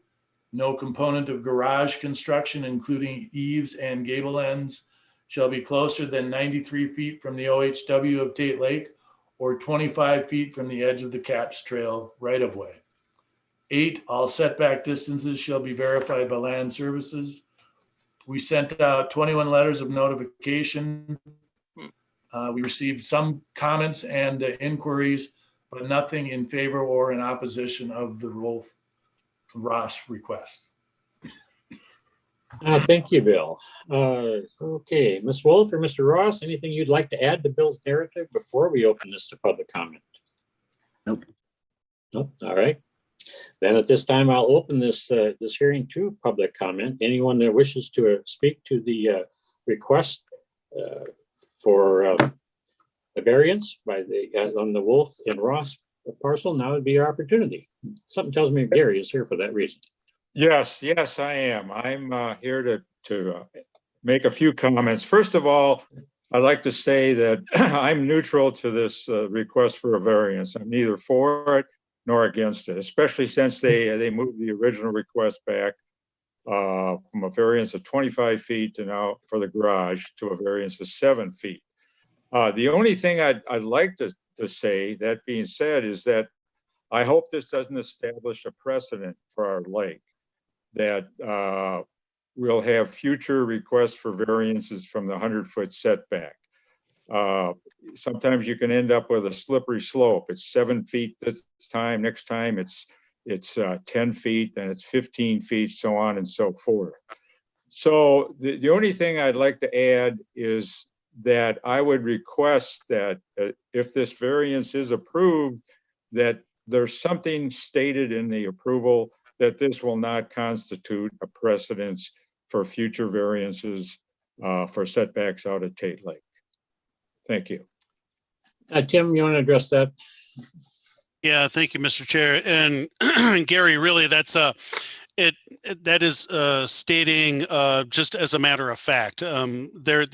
S5: No component of garage construction, including eaves and gable ends, shall be closer than 93 feet from the OHW of Tate Lake or 25 feet from the edge of the CAPS Trail right-of-way. 8, all setback distances shall be verified by Land Services. We sent out 21 letters of notification. We received some comments and inquiries, but nothing in favor or in opposition of the Wolf-Ross request.
S2: Thank you, Bill. Okay, Ms. Wolf or Mr. Ross, anything you'd like to add to Bill's narrative before we open this to public comment?
S6: Nope.
S2: Nope. All right. Then at this time, I'll open this hearing to public comment. Anyone that wishes to speak to the request for a variance by on the Wolf and Ross parcel, now would be your opportunity. Something tells me Gary is here for that reason.
S7: Yes, I am. I'm here to make a few comments. First of all, I'd like to say that I'm neutral to this request for a variance. I'm neither for it nor against it, especially since they moved the original request back from a variance of 25 feet to now for the garage to a variance of 7 feet. The only thing I'd like to say, that being said, is that I hope this doesn't establish a precedent for our lake, that we'll have future requests for variances from the 100-foot setback. Sometimes you can end up with a slippery slope. It's 7 feet this time, next time it's 10 feet, then it's 15 feet, so on and so forth. So the only thing I'd like to add is that I would request that if this variance is approved, that there's something stated in the approval that this will not constitute a precedence for future variances for setbacks out at Tate Lake. Thank you.
S2: Tim, you want to address that?
S1: Yeah, thank you, Mr. Chair. And Gary, really, that's that is stating just as a matter of fact. There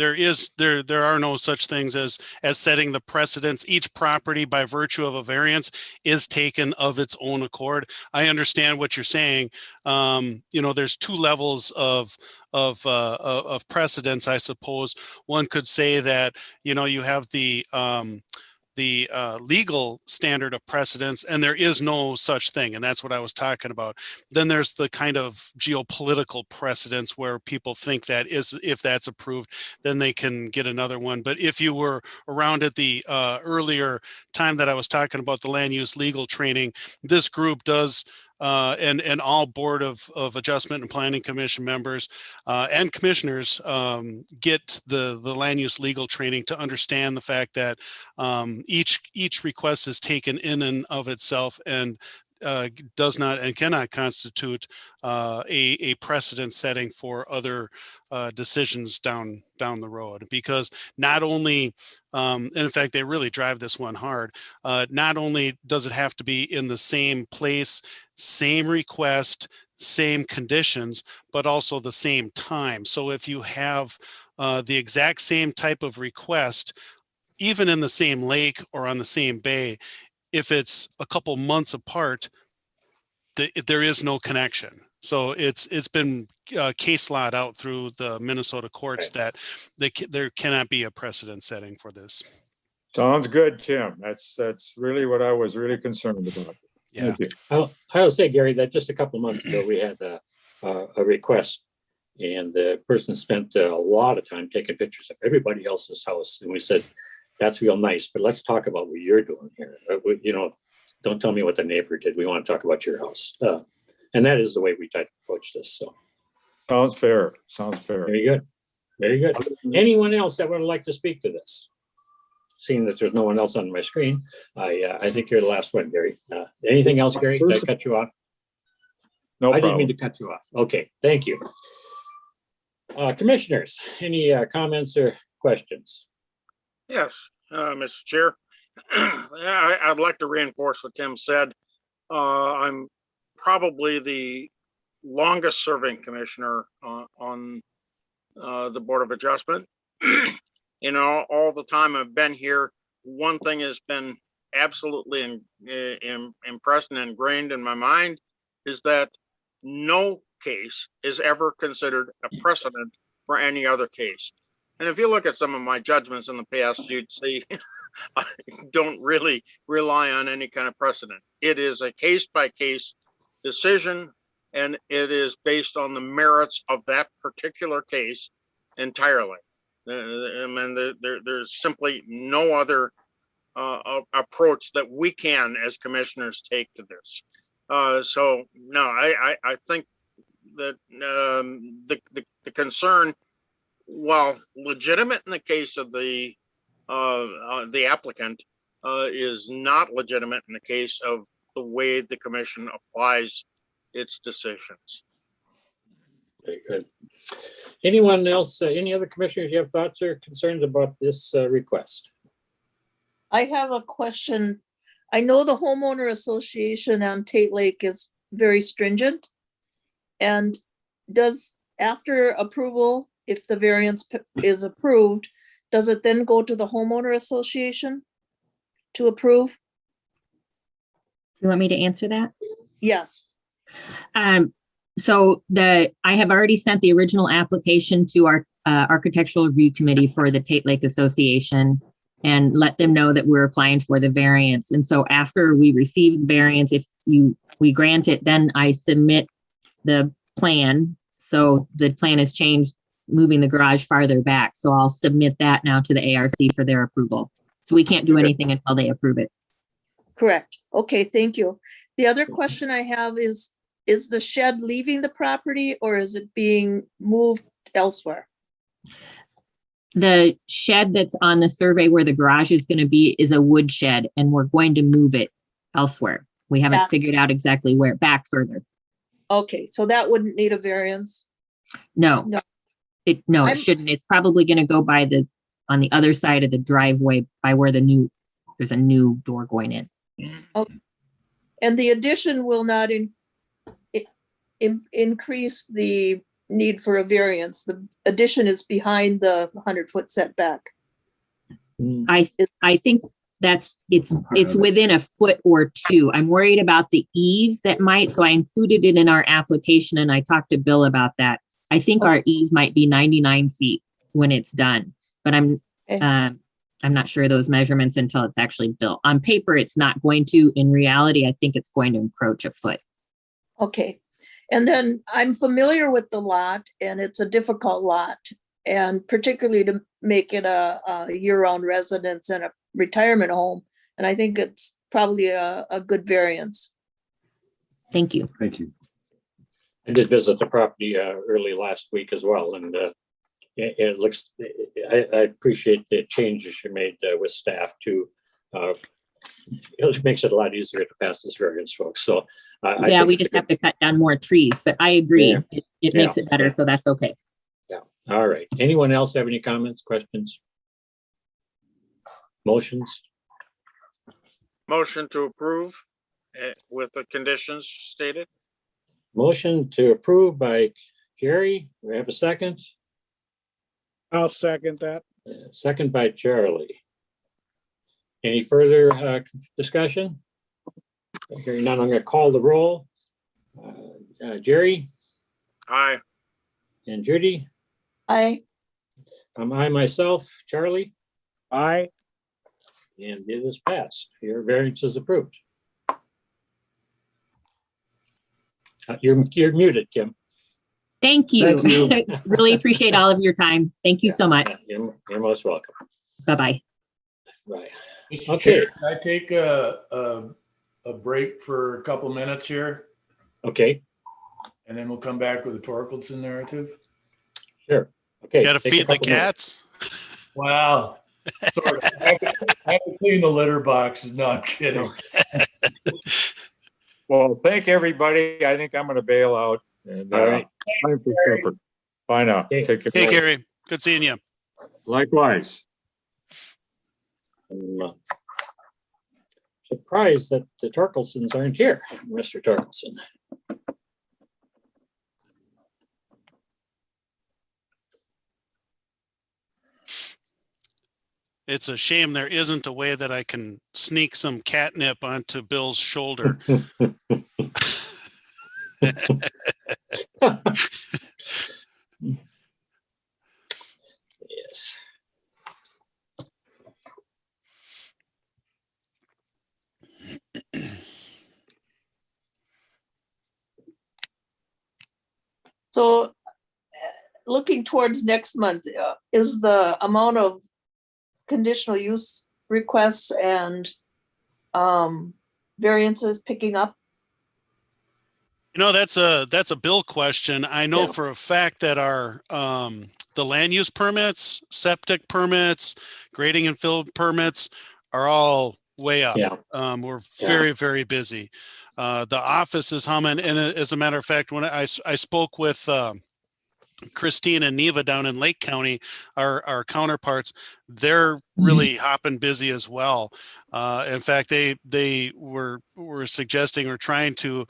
S1: are no such things as setting the precedents. Each property, by virtue of a variance, is taken of its own accord. I understand what you're saying. There's two levels of precedents, I suppose. One could say that you have the legal standard of precedence, and there is no such thing. And that's what I was talking about. Then there's the kind of geopolitical precedence where people think that if that's approved, then they can get another one. But if you were around at the earlier time that I was talking about the land use legal training, this group does and all Board of Adjustment and Planning Commission members and commissioners get the land use legal training to understand the fact that each request is taken in and of itself and does not and cannot constitute a precedent setting for other decisions down the road, because not only and in fact they really drive this one hard, not only does it have to be in the same place, same request, same conditions, but also the same time. So if you have the exact same type of request, even in the same lake or on the same bay, if it's a couple months apart, there is no connection. So it's been case lawed out through the Minnesota courts that there cannot be a precedent setting for this.
S7: Sounds good, Tim. That's really what I was really concerned about.
S1: Yeah.
S7: Thank you.
S2: I'll say, Gary, that just a couple of months ago, we had a request, and the person spent a lot of time taking pictures of everybody else's house. And we said, that's real nice, but let's talk about what you're doing here. You know, don't tell me what the neighbor did. We want to talk about your house. And that is the way we try to approach this. So
S7: Sounds fair. Sounds fair.
S2: very good. Very good. Anyone else that would like to speak to this? Seeing that there's no one else on my screen, I think you're the last one, Gary. Anything else, Gary? Did I cut you off?
S7: No
S2: I didn't mean
S7: problem.
S2: to cut you off. Okay, thank you. Commissioners, any comments or questions?
S9: Yes, Mr. Chair. I'd like to reinforce what Tim said. I'm probably the longest serving commissioner on the Board of Adjustment. You know, all the time I've been here, one thing has been absolutely impressed and ingrained in my mind is that no case is ever considered a precedent for any other case. And if you look at some of my judgments in the past, you'd see I don't really rely on any kind of precedent. It is a case-by-case decision, and it is based on the merits of that particular case entirely. I mean, there's simply no other approach that we can, as commissioners, take to this. So no, I think that the concern, while legitimate in the case of the applicant, is not legitimate in the case of the way the commission applies its decisions.
S2: Very good. Anyone else, any other commissioners, you have thoughts or concerns about this request?
S3: I have a question. I know the homeowner association on Tate Lake is very stringent. And does, after approval, if the variance is approved, does it then go to the homeowner association to approve?
S10: You want me to answer that?
S3: Yes.
S10: So I have already sent the original application to our architectural review committee for the Tate Lake Association and let them know that we're applying for the variance. And so after we receive the variance, if we grant it, then I submit the plan. So the plan has changed, moving the garage farther back. So I'll submit that now to the ARC for their approval. So we can't do anything until they approve it.
S3: Correct. Okay, thank you. The other question I have is the shed leaving the property or is it being moved elsewhere?
S10: The shed that's on the survey where the garage is going to be is a wood shed, and we're going to move it elsewhere. We haven't
S3: Back.
S10: figured out exactly where, back further.
S3: Okay, so that wouldn't need a variance.
S10: No,
S3: No.
S10: it
S3: I'm-
S10: shouldn't. It's probably going to go on the other side of the driveway by where there's a new door going in.
S3: And the addition will not increase the need for a variance. The addition is behind the 100-foot setback.
S10: I think it's within a foot or two. I'm worried about the eaves that might, so I included it in our application and I talked to Bill about that. I think our eave might be 99 feet when it's done, but I'm not sure of those measurements until it's actually built. On paper, it's not going to. In reality, I think it's going to encroach a foot.
S3: Okay. And then I'm familiar with the lot and it's a difficult lot, and particularly to make it a year-round residence and a retirement home. And I think it's probably a good variance.
S10: Thank you.
S4: Thank you.
S2: I did visit the property early last week as well, and it looks, I appreciate the changes you made with staff to, it makes it a lot easier to pass this variance, folks. So I
S10: Yeah,
S2: think
S10: we
S2: it's a
S10: just
S2: good-
S10: have to cut down more trees, but I agree.
S2: Yeah.
S10: It makes it better, so that's okay.
S2: All right. Anyone else have any comments, questions? Motions?
S9: Motion to approve with the conditions stated.
S2: Motion to approve by Jerry. We have a second.
S8: I'll second that.
S2: Second by Charlie. Any further discussion? Hearing none, I'm going to call the roll. Jerry
S9: Aye.
S2: and Judy.
S3: I,
S2: I myself, Charlie,
S8: Aye.
S2: and it is passed. Your variance is approved. You're muted, Kim.
S10: Thank you.
S2: Thank you.
S10: Really appreciate all of your time. Thank you so much.
S2: Yeah, you're most welcome.
S10: Bye-bye.
S2: Right.
S5: Mr.
S2: Okay.
S5: Chair, can I take a break for a couple minutes here?
S2: Okay,
S5: And then we'll come back with the Torkeldsen narrative?
S2: sure. Okay.
S1: Got to
S2: take a
S1: feed the
S2: couple minutes.
S1: cats.
S5: Wow. Sort of. I have to clean the litter boxes. No, I'm kidding.
S7: Well, thank everybody. I think I'm going to bail out. And,
S2: All right.
S7: time for supper. Bye now.
S2: Okay.
S7: Take care.
S1: Hey, Gary. Good seeing you.
S7: Likewise.
S2: I'm surprised that the Torkelsons aren't here, Mr. Torkelson.
S1: It's a shame there isn't a way that I can sneak some catnip onto Bill's shoulder.
S2: Yes.
S3: so looking towards next month, is the amount of conditional use requests and variances picking up?
S1: You know, that's a Bill question. I know
S2: Yeah.
S1: for a fact that our the land use permits, septic permits, grading and fill permits are all way up.
S2: Yeah.
S1: We're
S2: Yeah.
S1: very, very busy. The office is humming. And as a matter of fact, when I spoke with Christine and Neva down in Lake County, our counterparts, they're really hopping busy as well. In fact, they were suggesting or trying to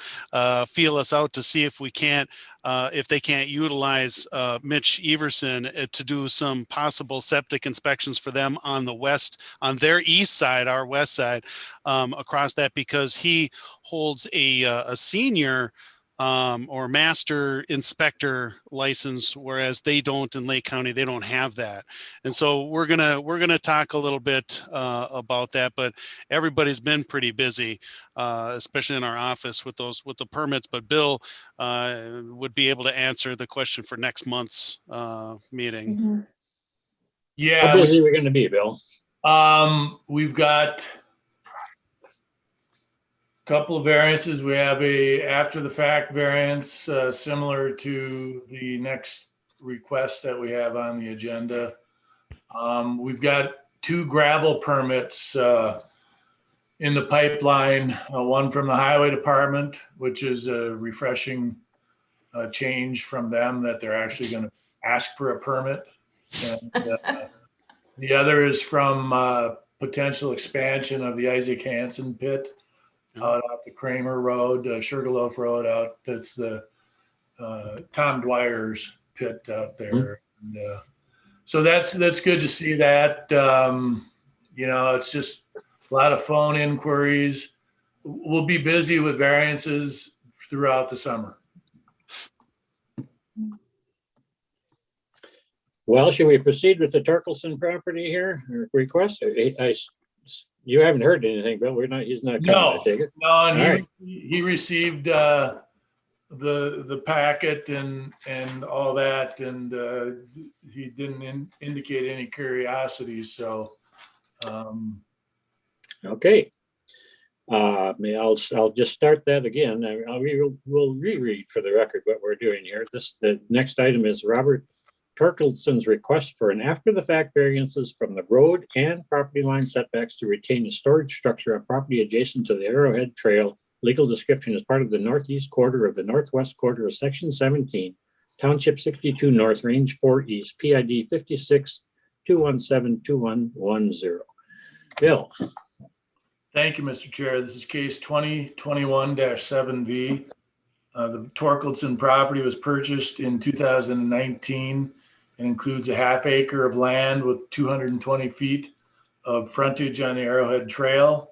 S1: feel us out to see if we can't, if they can't utilize Mitch Everson to do some possible septic inspections for them on the west, on their east side, our west side, across that, because he holds a senior or master inspector license, whereas they don't in Lake County. They don't have that, and so we're gonna talk a little bit about that. But everybody's been pretty busy, especially in our office with the permits. But Bill would be able to answer the question for next month's meeting.
S3: Mhm.
S2: How
S5: Yeah,
S2: busy are we gonna be, Bill?
S5: we've got couple of variances. We have a after the fact variance similar to the next request that we have on the agenda. We've got 2 gravel permits in the pipeline, one from the highway department, which is a refreshing change from them that they're actually going to ask for a permit. And the other is from potential expansion of the Isaac Hansen pit out off the Kramer Road, Sugarloaf Road out. That's the Tom Dwyer's pit out there. And, so that's good to see that. You know, it's just a lot of phone inquiries. We'll be busy with variances throughout the summer.
S2: Well, should we proceed with the Torkelson property here or request? You haven't heard anything, Bill. He's not coming, I
S5: No,
S2: take it.
S5: no, and
S2: All right.
S5: he received the packet and all that, and he didn't indicate any curiosity. So,
S2: Okay. I'll just start that again. We'll reread for the record what we're doing here. The next item is Robert Torkelson's request for an after-the-fact variances from the road and property line setbacks to retain a storage structure on property adjacent to the Arrowhead Trail. Legal description is part of the northeast quarter of the northwest quarter of Section 17, Township 62 North, Range 4 East, PID 56-217-2110. Bill.
S5: thank you, Mr. Chair. This is case 2021-7V. The Torkelson property was purchased in 2019 and includes a half acre of land with 220 feet of frontage on the Arrowhead Trail.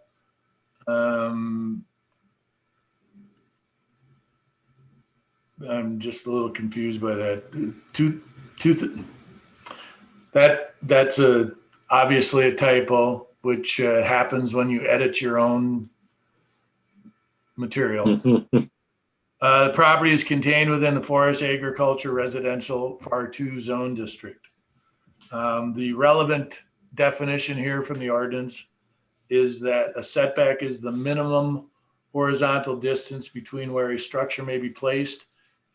S5: I'm just a little confused by that. That's obviously a typo, which happens when you edit your own material. The property is contained within the Forest Agriculture Residential FAR2 Zone District. The relevant definition here from the ordinance is that a setback is the minimum horizontal distance between where a structure may be placed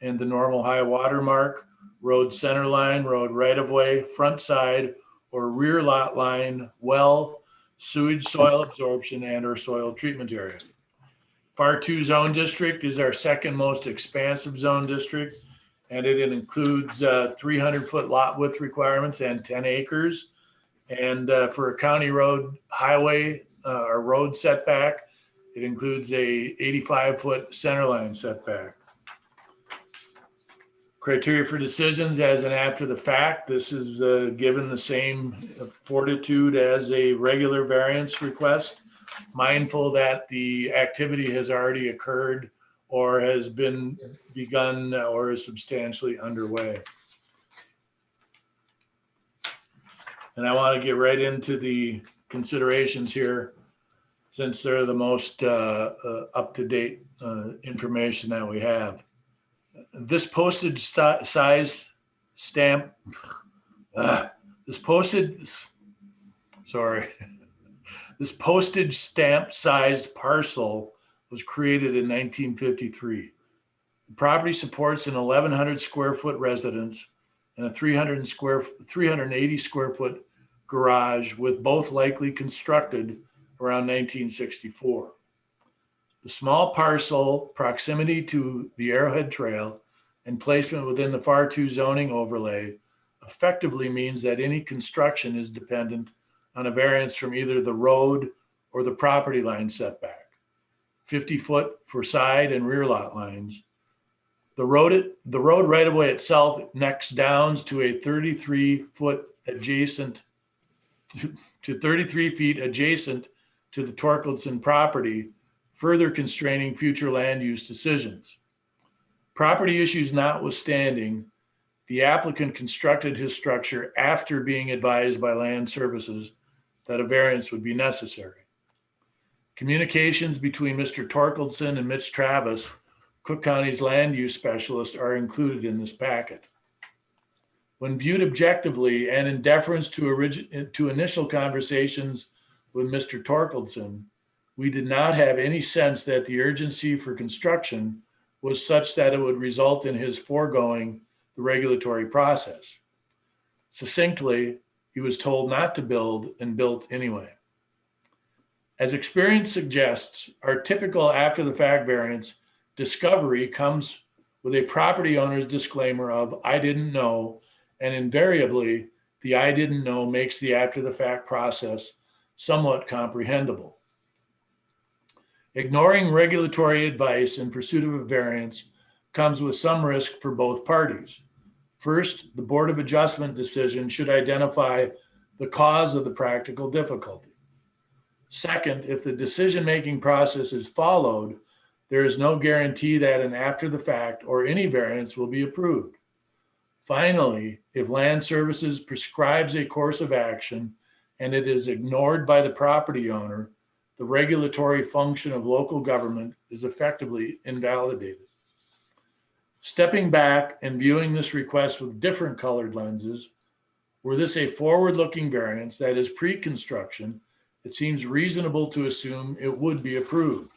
S5: and the normal high water mark, road center line, road right-of-way, front side, or rear lot line, well, sewage, soil absorption, and or soil treatment area. FAR2 zone district is our second most expansive zone district, and it includes 300-foot lot width requirements and 10 acres. And for a county road highway or road setback, it includes a 85-foot center line setback. Criteria for decisions as an after the fact. This is given the same fortitude as a regular variance request, mindful that the activity has already occurred or has been begun or is substantially underway. And I want to get right into the considerations here, since they're the most up-to-date information that we have. This postage size stamp, this postage stamp sized parcel was created in 1953. The property supports an 1,100 square foot residence and a 380 square foot garage, with both likely constructed around 1964. The small parcel, proximity to the Arrowhead Trail, and placement within the FAR2 zoning overlay effectively means that any construction is dependent on a variance from either the road or the property line setback, 50 foot for side and rear lot lines. The road right-of-way itself necks downs to a 33 feet adjacent to the Torkeldsen property, further constraining future land use decisions. Property issues notwithstanding, the applicant constructed his structure after being advised by Land Services that a variance would be necessary. Communications between Mr. Torkeldsen and Mitch Travis, Cook County's land use specialist, are included in this packet. When viewed objectively and in deference to initial conversations with Mr. Torkeldsen, we did not have any sense that the urgency for construction was such that it would result in his foregoing the regulatory process. Succinctly, he was told not to build and built anyway. As experience suggests, our typical after the fact variance discovery comes with a property owner's disclaimer of "I didn't know," and invariably the "I didn't know" makes the after the fact process somewhat comprehensible. Ignoring regulatory advice in pursuit of a variance comes with some risk for both parties. First, the Board of Adjustment decision should identify the cause of the practical difficulty. Second, if the decision-making process is followed, there is no guarantee that an after the fact or any variance will be approved. Finally, if Land Services prescribes a course of action and it is ignored by the property owner, the regulatory function of local government is effectively invalidated. Stepping back and viewing this request with different colored lenses, were this a forward-looking variance that is pre-construction, it seems reasonable to assume it would be approved.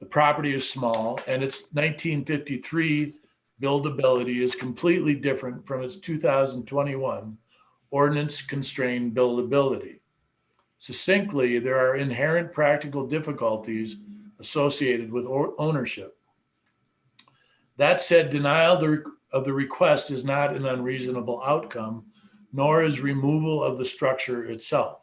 S5: The property is small and its 1953 buildability is completely different from its 2021 ordinance constrained buildability. Succinctly, there are inherent practical difficulties associated with ownership. That said, denial of the request is not an unreasonable outcome, nor is removal of the structure itself.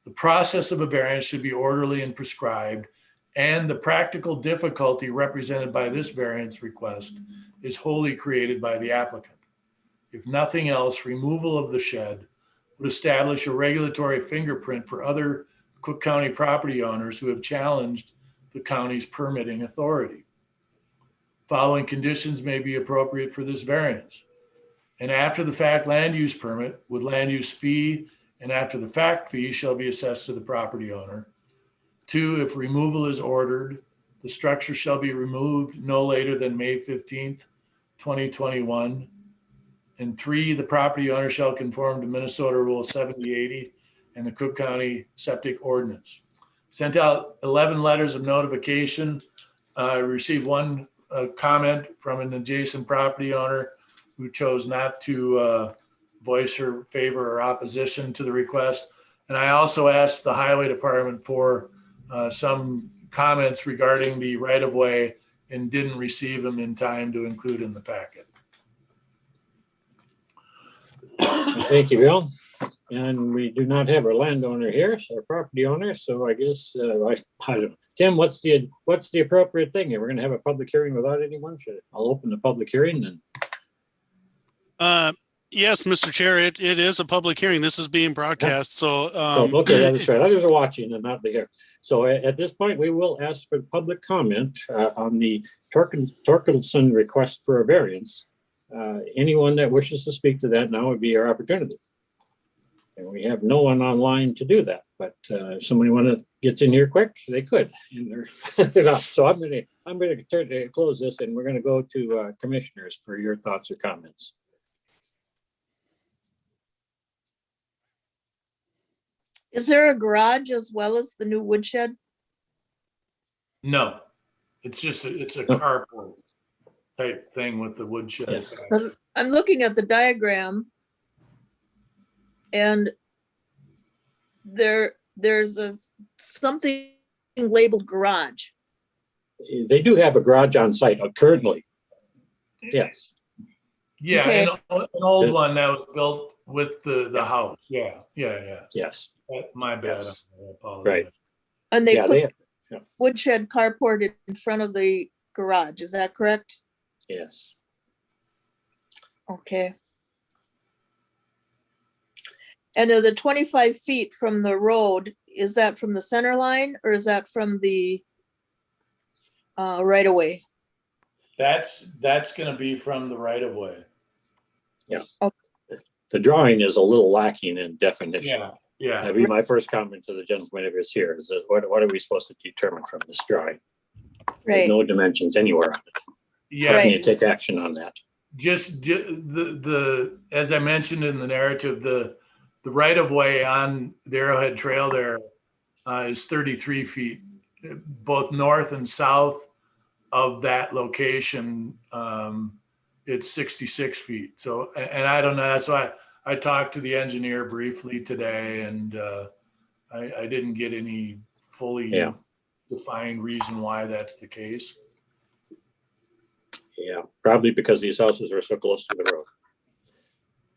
S5: The process of a variance should be orderly and prescribed, and the practical difficulty represented by this variance request is wholly created by the applicant. If nothing else, removal of the shed would establish a regulatory fingerprint for other Cook County property owners who have challenged the county's permitting authority. following conditions may be appropriate for this variance. An after the fact land use permit with land use fee and after the fact fee shall be assessed to the property owner. 2, if removal is ordered, the structure shall be removed no later than May 15th, 2021. And 3, the property owner shall conform to Minnesota Rule 7080 and the Cook County Septic Ordinance. Sent out 11 letters of notification. Received one comment from an adjacent property owner who chose not to voice her favor or opposition to the request. And I also asked the Highway Department for some comments regarding the right-of-way and didn't receive them in time to include in the packet.
S2: Thank you, Bill. And we do not have our landowner here, so our property owner, so I guess, I don't know. Tim, what's the appropriate thing here? We're gonna have a public hearing without anyone? I'll open the public hearing then.
S1: Yes, Mr. Chair, it is a public hearing. This is being broadcast, so.
S2: Okay, yeah, that's right. Others are watching and not here. So at this point, we will ask for public comment on the Torkelson request for a variance. Anyone that wishes to speak to that now would be your opportunity. And we have no one online to do that, but if somebody gets in here quick, they could. And they're not. So I'm gonna close this, and we're gonna go to commissioners for your thoughts or comments.
S3: Is there a garage as well as the new woodshed?
S5: No, it's just, it's a carport type thing with the woodshed.
S2: Yes.
S3: 'Cause I'm looking at the diagram. And there's something labeled garage.
S2: They do have a garage on site currently. Yes.
S5: Yeah,
S3: Okay.
S5: an old one that was built with the house. Yeah.
S2: Yes.
S5: My bad.
S2: Yes.
S5: I apologize.
S2: Right.
S3: And they
S2: Yeah,
S3: put
S2: have,
S3: woodshed carport in front of the garage. Is that correct?
S2: yes.
S3: Okay. And the 25 feet from the road, is that from the center line or is that from the right of way?
S5: That's gonna be from the right of way.
S2: The drawing is a little lacking in definition.
S5: Yeah.
S2: That'd be my first comment to the gentleman if he's here, is that what are we supposed to determine from this drawing? There's
S3: Right,
S2: no dimensions anywhere on it.
S5: Yeah.
S2: How can you take action on that?
S5: Just the as I mentioned in the narrative, the right of way on the Arrowhead Trail there is 33 feet, both north and south of that location. It's 66 feet. So, and I don't know. That's why I talked to the engineer briefly today, and I didn't get any fully defined reason why that's the case.
S2: Yeah, probably because these houses are so close to the road.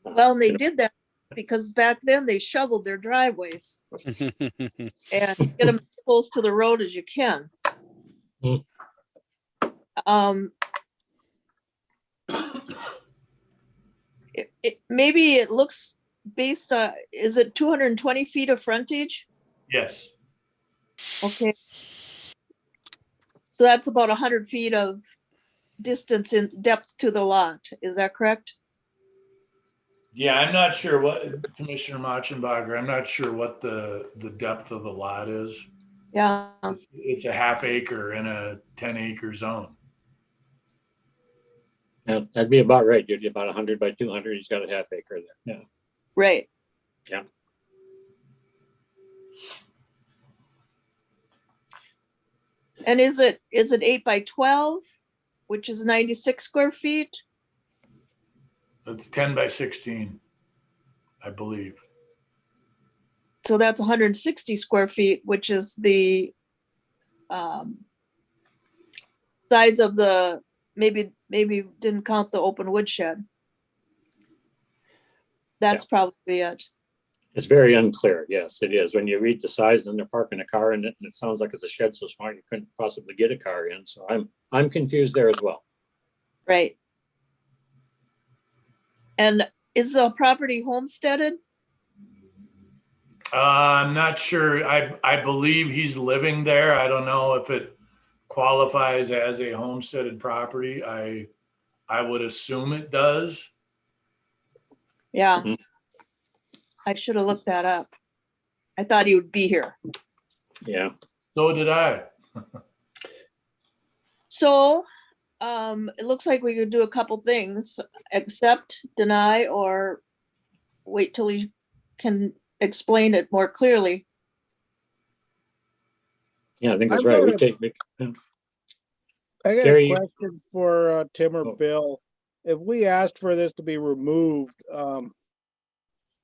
S3: well, and they did that because back then they shoveled their driveways and get them as close to the road as you can. Maybe it looks based on, is it 220 feet of frontage?
S5: Yes.
S3: Okay. So that's about 100 feet of distance in depth to the lot. Is that correct?
S5: Yeah, I'm not sure what, Commissioner Machenbacher, I'm not sure what the depth of the lot is.
S3: Yeah.
S5: It's a half acre in a 10-acre zone.
S2: Yeah, that'd be about right. You'd be about 100 by 200. He's got a half acre there. Yeah.
S3: Right.
S2: Yeah.
S3: And is it 8 by 12, which is 96 square feet?
S5: It's 10 by 16, I believe.
S3: So that's 160 square feet, which is the size of the, maybe didn't count the open woodshed. That's probably it.
S2: It's very unclear. Yes, it is. When you read the size, and they're parking a car in it, and it sounds like it's a shed so small you couldn't possibly get a car in. So I'm confused there as well.
S3: Right. And is the property homesteaded?
S5: I'm not sure. I believe he's living there. I don't know if it qualifies as a homesteaded property. I would assume it does.
S3: Yeah.
S2: Mhm.
S3: I should have looked that up. I thought he would be here.
S2: Yeah.
S5: So did I.
S3: So, it looks like we could do a couple things, accept, deny, or wait till he can explain it more clearly.
S2: Yeah, I think that's
S8: I've
S2: right.
S8: got
S2: We
S8: a-
S2: take,
S8: I got
S2: Gary,
S8: a question for Tim or
S2: Oh.
S8: Bill. If we asked for this to be removed,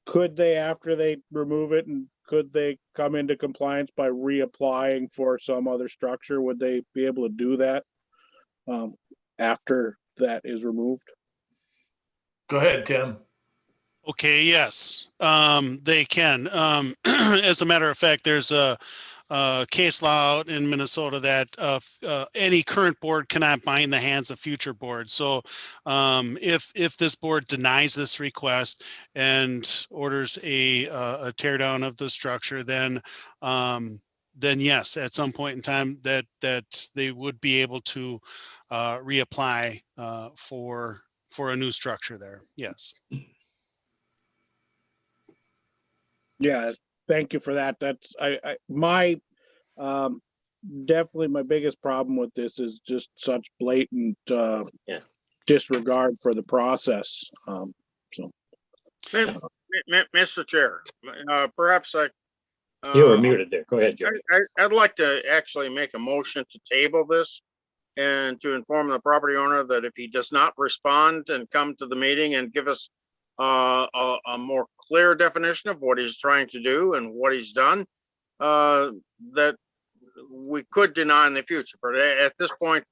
S8: could they, after they remove it, and could they come into compliance by reapplying for some other structure? Would they be able to do that after that is removed?
S5: Go ahead, Tim.
S1: Okay, yes, they can. As a matter of fact, there's a case law out in Minnesota that any current board cannot bind the hands of future boards. So if this board denies this request and orders a tear down of the structure, then yes, at some point in time that they would be able to reapply for a new structure there. Yes.
S8: Yeah, thank you for that. That's my definitely my biggest problem with this is just such blatant
S2: Yeah.
S8: disregard for the process. So
S9: Mr. Chair, perhaps
S2: you were
S9: uh,
S2: muted there. Go ahead, Jerry.
S9: I'd like to actually make a motion to table this and to inform the property owner that if he does not respond and come to the meeting and give us a more clear definition of what he's trying to do and what he's done, that we could deny in the future. But at this point,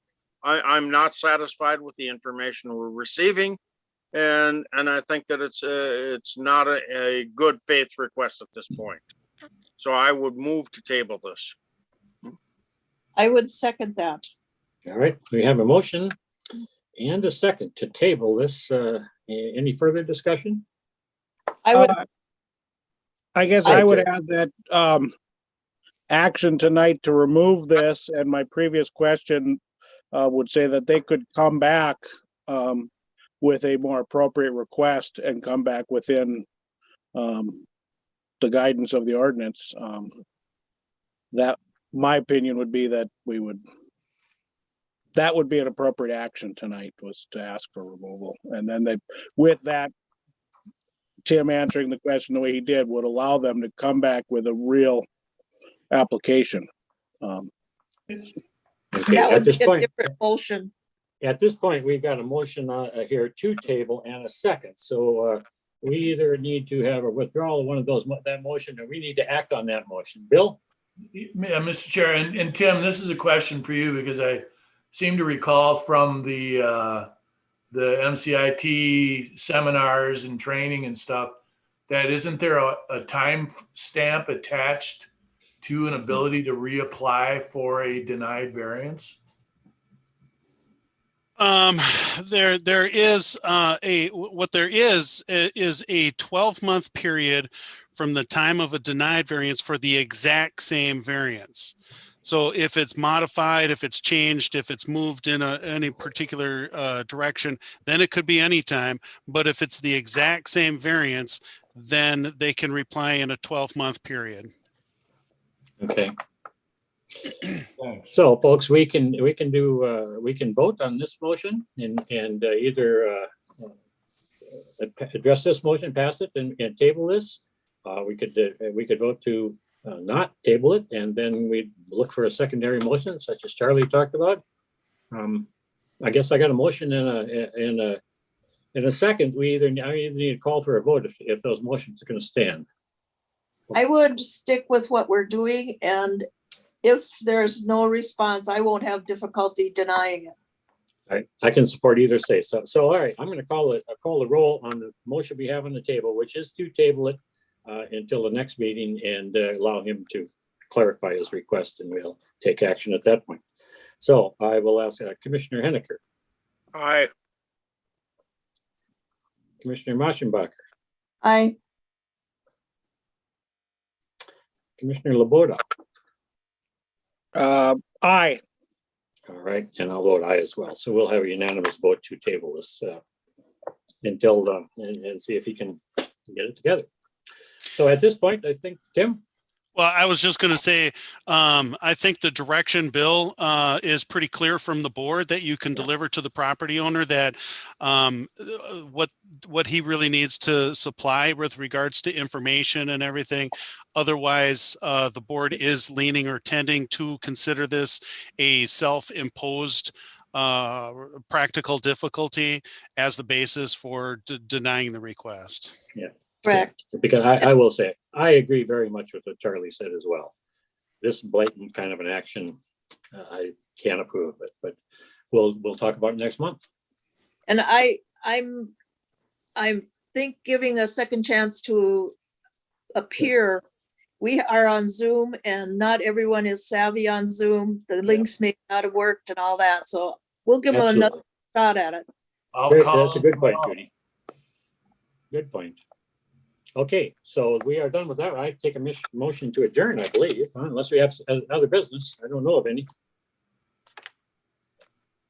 S9: I'm not satisfied with the information we're receiving. And I think that it's not a good faith request at this point. So I would move to table this.
S3: I would second that.
S2: All right, we have a motion and a second to table this. Any further discussion?
S3: I would,
S8: I guess I would add that action tonight to remove this, and my previous question would say that they could come back with a more appropriate request and come back within the guidance of the ordinance. That, my opinion would be that that would be an appropriate action tonight, was to ask for removal. And then with that, Tim answering the question the way he did would allow them to come back with a real application.
S2: Okay,
S3: that
S2: at
S3: would
S2: this
S3: be a
S2: point,
S3: different motion.
S2: at this point, we've got a motion here to table and a second. So we either need to have a withdrawal of one of those, that motion, or we need to act on that motion. Bill?
S5: Mr. Chair, and Tim, this is a question for you because I seem to recall from the MCIT seminars and training and stuff that isn't there a time stamp attached to an ability to reapply for a denied variance?
S1: There is a 12-month period from the time of a denied variance for the exact same variance. So if it's modified, if it's changed, if it's moved in any particular direction, then it could be any time. But if it's the exact same variance, then they can reply in a 12-month period.
S2: Okay.
S5: Thanks.
S2: So folks, we can vote on this motion and either address this motion, pass it and table this. We could vote to not table it, and then we'd look for a secondary motion such as Charlie talked about. I guess I got a motion and a second. I either need to call for a vote if those motions are going to stand.
S3: I would stick with what we're doing, and if there's no response, I won't have difficulty denying it.
S2: I can support either say so. So, all right, I'm going to call the roll on the motion we have on the table, which is to table it until the next meeting and allow him to clarify his request, and we'll take action at that point. So I will ask Commissioner Henniker,
S9: Aye.
S2: Commissioner Maschenbacher,
S3: I,
S2: Commissioner Laborda,
S8: Aye.
S2: All right, and I'll vote aye as well. So we'll have a unanimous vote to table this until, and see if he can get it together. So at this point, I think, Tim?
S1: Well, I was just going to say, I think the direction, Bill, is pretty clear from the board that you can deliver to the property owner that what he really needs to supply with regards to information and everything. Otherwise, the board is leaning or tending to consider this a self-imposed practical difficulty as the basis for denying the request.
S3: Correct.
S2: Because I will say, I agree very much with what Charlie said as well. This blatant kind of an action, I can't approve of it, but we'll talk about it next month.
S3: And I think giving a second chance to appear, we are on Zoom and not everyone is savvy on Zoom. The links may not have worked and all that, so we'll give them another
S2: Absolutely.
S3: shot at it.
S5: I'll
S2: Great,
S5: call
S2: that's a good
S5: him
S2: point,
S5: tomorrow.
S2: Judy. Good point. Okay, so we are done with that. I take a motion to adjourn, I believe, unless we have other business. I don't know of any.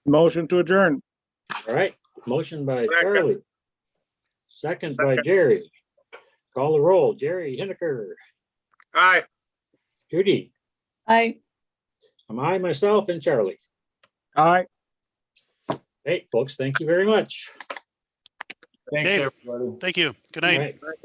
S8: Motion to adjourn.
S2: All right, motion by
S9: Second.
S2: Charlie. Second by Jerry. Call the roll. Jerry Henniker,
S9: Aye.
S2: Judy,
S3: I
S2: I myself, and Charlie.
S8: Aye.
S2: Hey, folks, thank you very much.
S5: Thanks,
S1: Okay.
S5: everybody.
S1: Thank you. Good
S2: All
S1: night.
S2: right.